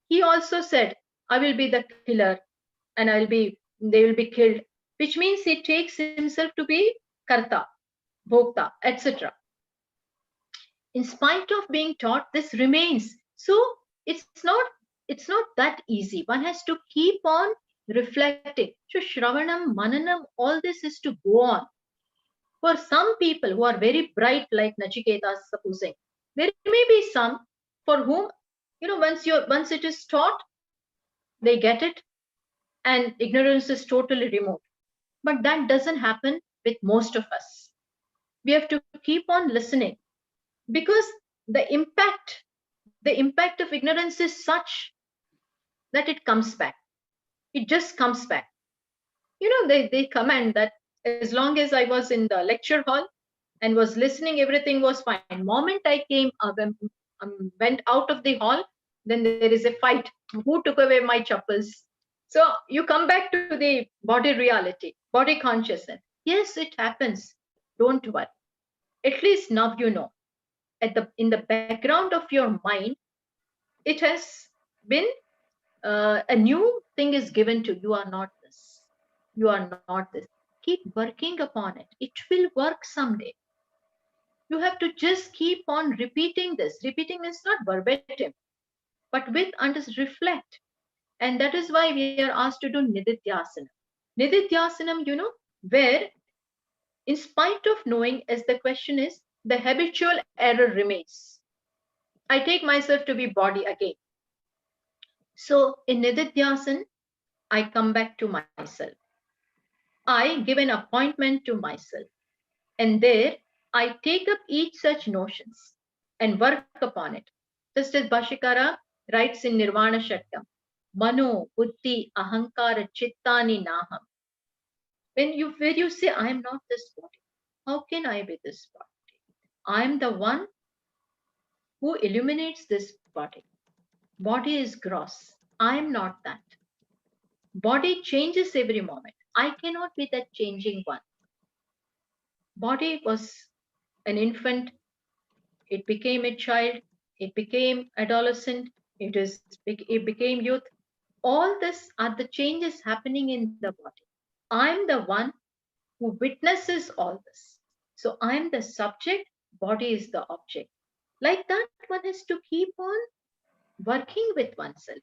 He also said, I will be the killer and they will be killed, which means he takes himself to be karta, bhokta, etc. In spite of being taught, this remains. So it's not it's not that easy. One has to keep on reflecting. So Shravanam, Mananam, all this is to go on. For some people who are very bright, like Nachiketa, supposing, there may be some for whom, once it is taught, they get it, and ignorance is totally removed. But that doesn't happen with most of us. We have to keep on listening because the impact the impact of ignorance is such that it comes back. It just comes back. They comment that as long as I was in the lecture hall and was listening, everything was fine. Moment I went out of the hall, then there is a fight. Who took away my chappals? So you come back to the body reality, body consciousness. Yes, it happens. Don't worry. At least now you know. In the background of your mind, it has been a new thing is given to you. You are not this. You are not this. Keep working upon it. It will work someday. You have to just keep on repeating this. Repeating is not verbatim, but with reflect. And that is why we are asked to do nididhyasana. Nididhyasanam, where in spite of knowing, as the question is, the habitual error remains. I take myself to be body again. So in nididhyasan, I come back to myself. I give an appointment to myself. And there I take up each such notions and work upon it. Just as Bhashikara writes in Nirvana Shatkam, Mano, Buddhi, Ahankara, Chittani Naham. Where you say, I am not this body, how can I be this body? I am the one who illuminates this body. Body is gross. I am not that. Body changes every moment. I cannot be that changing one. Body was an infant, it became a child, it became adolescent, it became youth. All this are the changes happening in the body. I'm the one who witnesses all this. So I'm the subject, body is the object. Like that, one has to keep on working with oneself.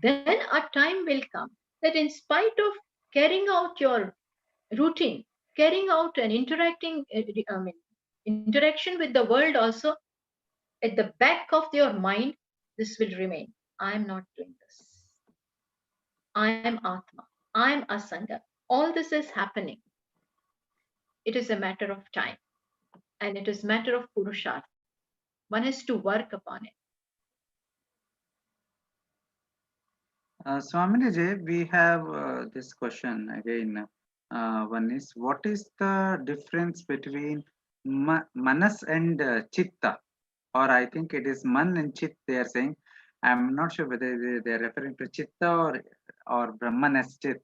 Then a time will come that in spite of carrying out your routine, carrying out and interaction with the world also, at the back of your mind, this will remain. I am not doing this. I am Atma. I am Asanga. All this is happening. It is a matter of time and it is matter of Purushartha. One has to work upon it. Swamini, we have this question again. One is, what is the difference between manas and chitta? Or I think it is man and chit. They are saying. I'm not sure whether they are referring to chitta or Brahman as chit.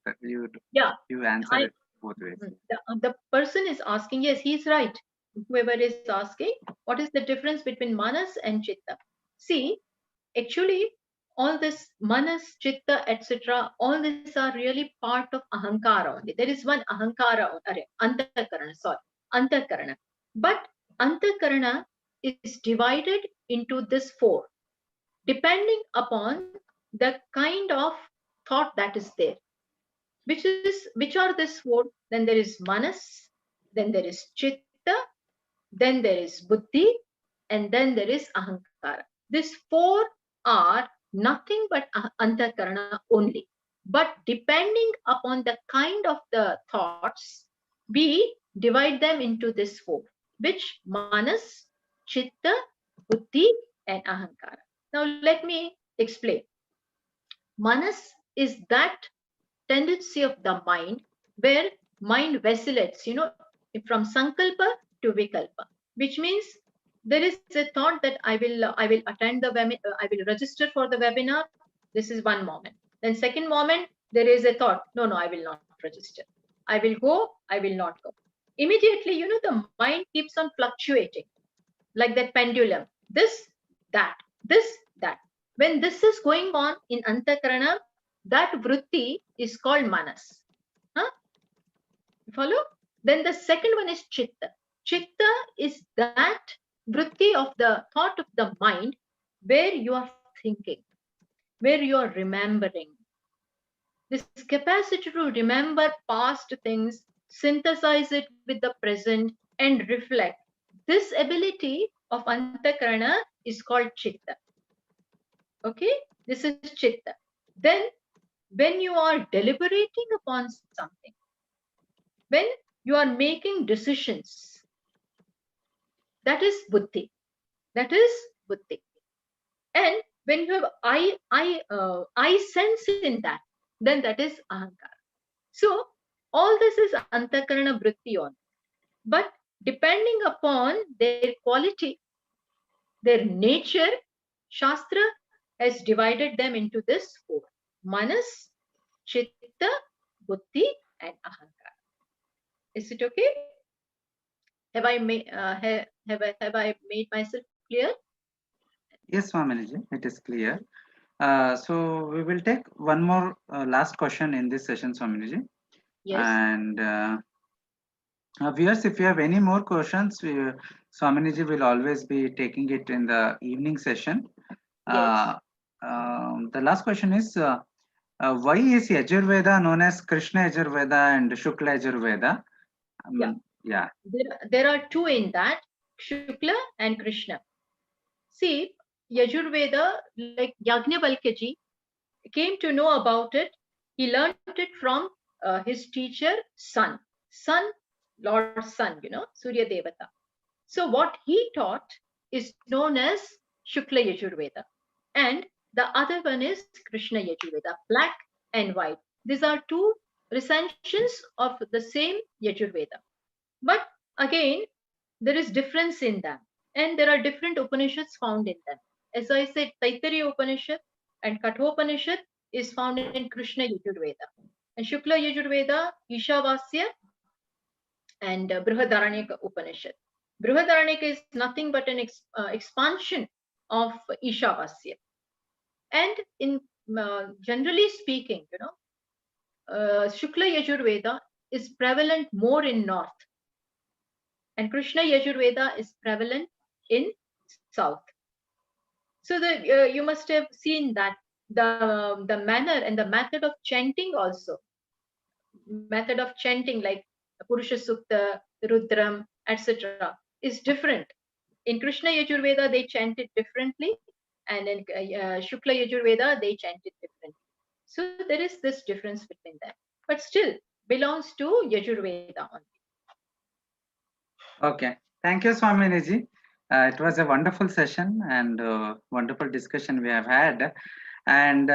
Yeah, You answer I it both ways. the person is asking, yes, he's right. Whoever is asking, what is the difference between manas and chitta? See, actually, all this manas, chitta, etc., all these are really part of ahankara only. There is one ahankara, antakarana, sorry, antakarana. But antakarana is divided into this four, depending upon the kind of thought that is there. Which are these four? Then there is manas, then there is chitta, then there is buddhi, and then there is ahankara. These four are nothing but antakarana only. But depending upon the kind of the thoughts, we divide them into this four, which manas, chitta, buddhi, and ahankara. Now let me explain. Manas is that tendency of the mind where mind vacillates, from sankalpa to vikalpa, which means there is a thought that I will attend I will register for the webinar. This is one moment. Then second moment there is a thought, no, I will not register. I will go, I will not go. Immediately, the mind keeps on fluctuating like that pendulum. This, that. When this is going on in antakarana, that vritti is called manas. Huh? Follow? Then the second one is chitta. Chitta is that vritti of the thought of the mind where you are thinking, where you are remembering. This capacity to remember past things, synthesize it with the present, and reflect. This ability of antakarana is called chitta. Okay, this is chitta. Then when you are deliberating upon something, when you are making decisions, that is buddhi. That is buddhi. And when you have I sense in that, then that is ahankara. So all this is antakarana vritti on. But depending upon their quality, their nature, Shastra has divided them into this four: manas, chitta, buddhi, and ahankara. Is it okay? Have I made have I made myself clear? Yes, Swaminiji, it is clear. So we will take one more last question in this session, Swaminiji. Yes. And viewers, if you have any more questions, Swaminiji will always be taking it in the evening session. Yes. The last question is, why is Yajurveda known as Krishna Yajurveda and Shukla Yajurveda? Yeah. There are two in that, Shukla and Krishna. See, Yajurveda, like Yajnavalkya came to know about it. He learned it from his teacher, Sun, Lord Sun, Surya Devata. So what he taught is known as Shukla Yajurveda. And the other one is Krishna Yajurveda, black and white. These are two recensions of the same Yajurveda. But again, there is difference in them. And there are different Upanishads found in them. As I said, Taittiriya Upanishad and Kathopanishad is found in Krishna Yajurveda. And Shukla Yajurveda, Ishavasya, and Brihadaranyaka Upanishad. Brihadaranyaka is nothing but an expansion of Ishavasya. And in generally speaking, Shukla Yajurveda is prevalent more in north, and Krishna Yajurveda is prevalent in south. So you must have seen that the manner and the method of chanting also, method of chanting like Purusha Sukta, Rudram, etc. is different. In Krishna Yajurveda, they chant it differently, and in Shukla Yajurveda, they chant it differently. So there is this difference between them, but still belongs to Yajurveda only. Okay. Thank you, Swaminiji. It was a wonderful session and wonderful discussion we have had. And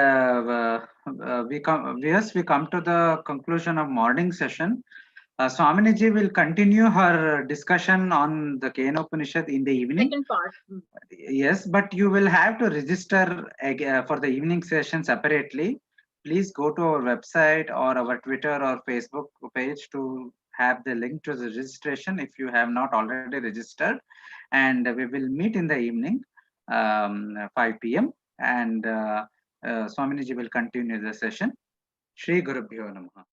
we come to the conclusion of morning session. Swaminiji will continue her discussion on the Kenopanishad in the evening. Second part. Yes, but you will have to register for the evening session separately. Please go to our website or our Twitter or Facebook page to have the link to the registration if you have not already registered. And we will meet in the evening, 5 p.m. And Swaminiji will continue the session. Shri Gurubhyo Namaha.